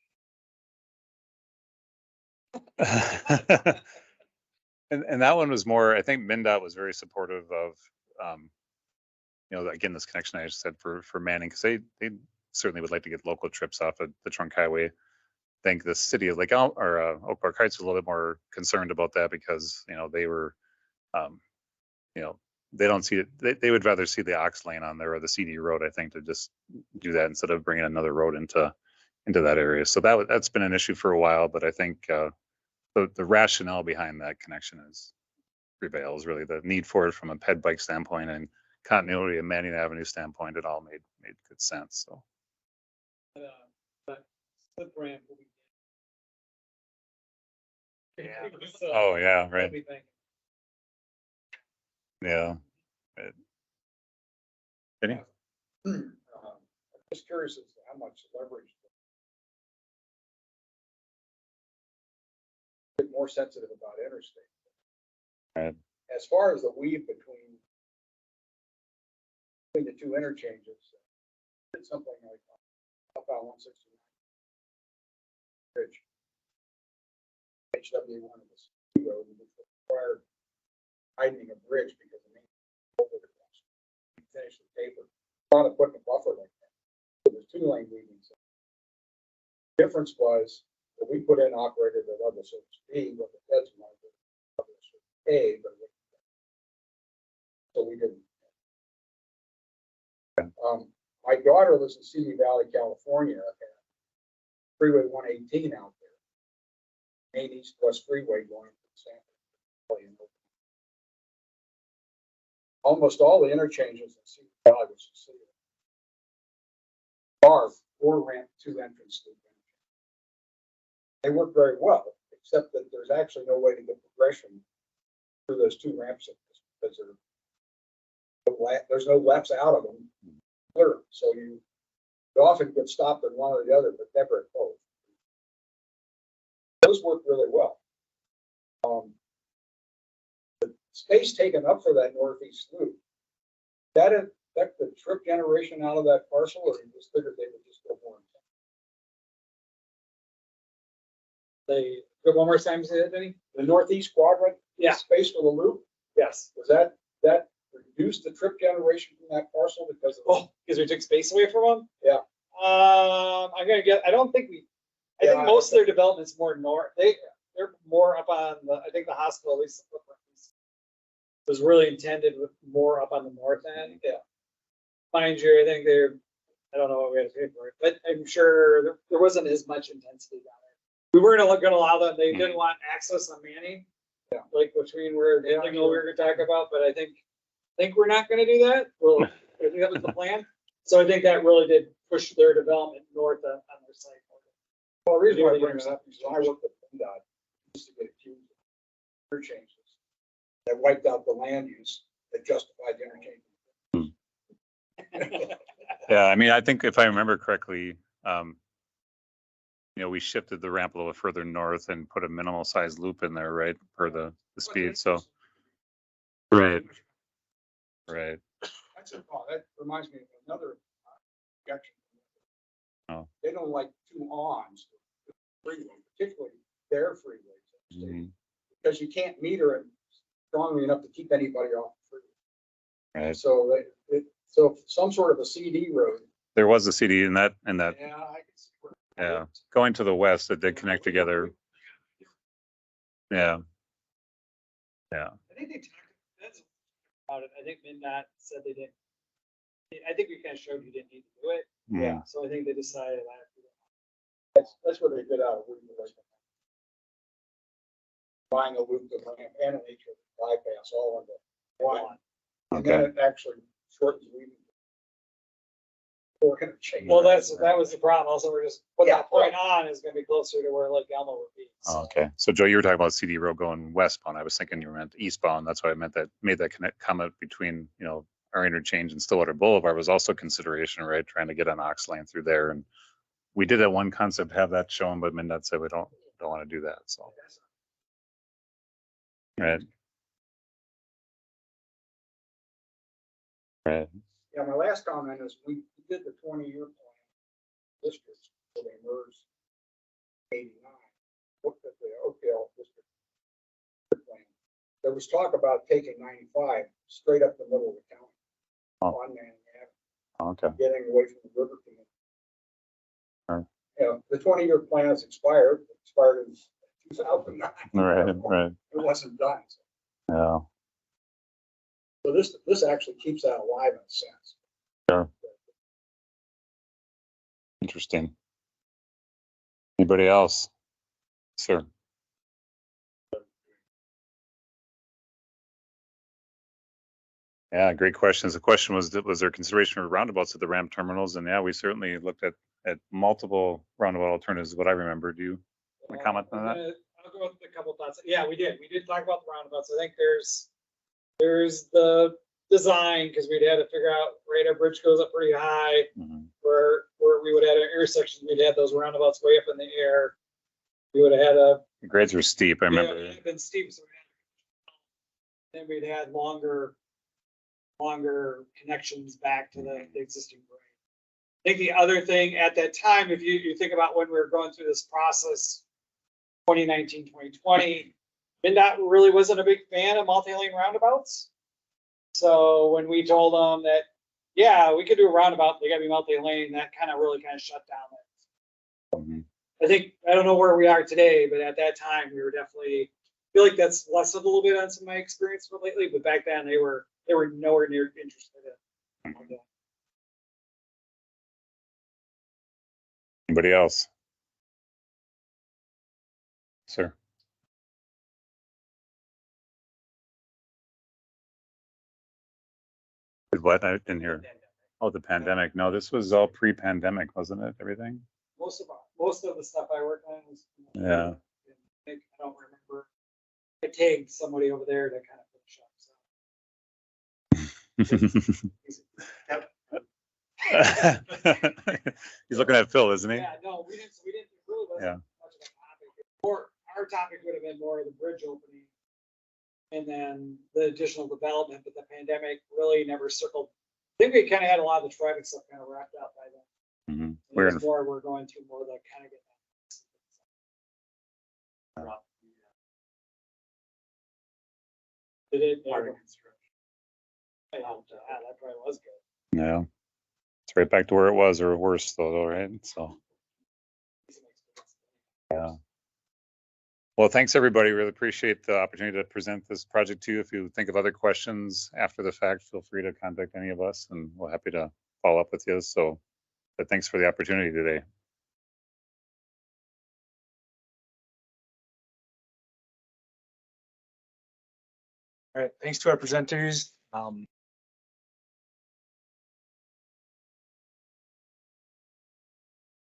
And that one was more, I think MnDOT was very supportive of, you know, again, this connection I just said for Manning, because they certainly would like to get local trips off of the trunk highway. I think the city of Oak Park Heights was a little bit more concerned about that because, you know, they were, you know, they don't see it. They would rather see the Ox Lane on there or the CD road, I think, to just do that instead of bringing another road into that area. So that's been an issue for a while, but I think the rationale behind that connection prevails. Really, the need for it from a ped bike standpoint and continuity of Manning Avenue standpoint, it all made good sense. So. But slip ramp will be. Yeah. So, Oh yeah, what right. we think. Yeah. Any? I'm just curious as to how much leverage more sensitive about interstate. Right. As far as the weave between the two interchanges, it's something like about 169 bridge. HW1 of the road would require widening a bridge because the main finish the paper. A lot of putting a buffer like that. So there's 2-lane weavings. The difference was that we put in operated at level surface B, what the feds wanted to level surface A, but so we didn't. My daughter lives in Simi Valley, California, and Freeway 118 out there. Main east-west freeway going to San Francisco. Almost all the interchanges in Simi Valley, which is are 4-ramp 2-entrance loop. They work very well, except that there's actually no way to get progression through those 2 ramps because there's no lefts out of them. So you often get stopped at one or the other, but never at both. Those work really well. The space taken up for that northeast loop, that affect the trip generation out of that parcel, or you just figured they would just go more intense? They, one more time, say that, Denny? The northeast quadrant, Yeah. space for the loop, Yes. was that reduced the trip generation from that parcel because of? Oh, because we took space away from them? Yeah. I'm gonna get, I don't think I Yeah, think most of their development's more north. They're more up on I think the hospital, at least the footprint was really intended with more up on the north end. Yeah. Mind you, I think I don't know what we had to pay for it, but I'm sure there wasn't as much intensity down there. We weren't gonna allow them, they didn't want access on Manning. Yeah. Like between where Yeah, we were gonna talk about, but I think we're not gonna do that. Well, I think that was the plan. So I think that really did push their development north on their site. Well, the reason why I bring this up is I worked at PennDOT, used to get accused of interchanges that wiped out the land use that justified the interchange. Yeah, I mean, I think if I remember correctly, we shifted the ramp a little further north and put a minimal size loop in there, right, for the speed, so. Right. Right. That's a thought. That reminds me of another objection. Oh. They don't like 2 ons, freeway, particularly their freeways, Mhm. because you can't meter it strongly enough to keep anybody off the freeway. Right. So so some sort of a CD road. There was a CD in that, Yeah, I can see where. yeah, going to the west, it did connect together. Yeah. Yeah. I think they talked about it. I think MnDOT said they didn't. I think we kind of showed you didn't need to do it. Yeah. So I think they decided That's what they did out of Wheaton. Buying a loop, the ramp, and an HO bypass all into one. And then it actually shortens Wheaton. We're gonna change. Well, that was the problem. Also, we're just putting Yeah. that point on is gonna be closer to where Lake Elmo would be. Oh, okay. So Joe, you were talking about CD road going westbound. I was thinking you meant eastbound. That's why I meant that, made that comment between, our interchange and Stillwater Boulevard was also consideration, right? Trying to get an ox lane through there. And we did at one concept have that shown, but MnDOT said we don't want to do that. So. Right. Right. Yeah, my last comment is we did the 20-year plan districts for the MERS 89. Looked at the Oakdale district plan. There was talk about taking 95 straight up the middle of the county. Oh. On Manning Avenue, Okay. getting away from the river community. Sure. The 20-year plan has expired. It expired in 2009. Right. It wasn't done. Yeah. So this actually keeps that alive in a sense. Sure. Interesting. Anybody else? Sir. Yeah, great questions. The question was there consideration for roundabouts at the ramp terminals? And yeah, we certainly looked at multiple roundabout alternatives, what I remember. Do you want to comment on that? I'll go with a couple of thoughts. Yeah, we did. We did talk about the roundabouts. I think there's the design, because we'd had to figure out, right, our bridge goes up pretty high, where we would have an intersection, we'd have those roundabouts way up in the air. We would have had The grades were steep, I Yeah, remember. it had been steep, so then we'd had longer connections back to the existing grade. I think the other thing at that time, if you think about when we were going through this process, 2019, 2020, MnDOT really wasn't a big fan of multi-lane roundabouts. So when we told them that, yeah, we could do a roundabout, they gotta be multi-lane, that kind of shut down that. Mhm. I think, I don't know where we are today, but at that time, we were definitely, I feel like that's lessened a little bit on some of my experience with lately, but back then they were nowhere near interested in. Anybody else? Sir? What? I didn't hear. Oh, the pandemic. No, this was all pre-pandemic, wasn't it? Everything? Most of the stuff I worked on was. Yeah. I don't remember. I tagged somebody over there to kind of finish up, so. He's looking at Phil, isn't he? Yeah, no, we didn't, it really wasn't Yeah. much of a topic. Or our topic would have been more of the bridge opening. And then the additional development, but the pandemic really never circled. I think we kind of had a lot of the traffic stuff kind of wrapped up by then. Mhm. We're going through more of the kind of get. Did it? Yeah, that probably was good. Yeah. It's right back to where it was, or worse though, right? So, yeah. Well, thanks everybody. Really appreciate the opportunity to present this project to you. If you think of other questions after the fact, feel free to contact any of us and we're happy to follow up with you. So, but thanks for the opportunity today. All right, thanks to our presenters.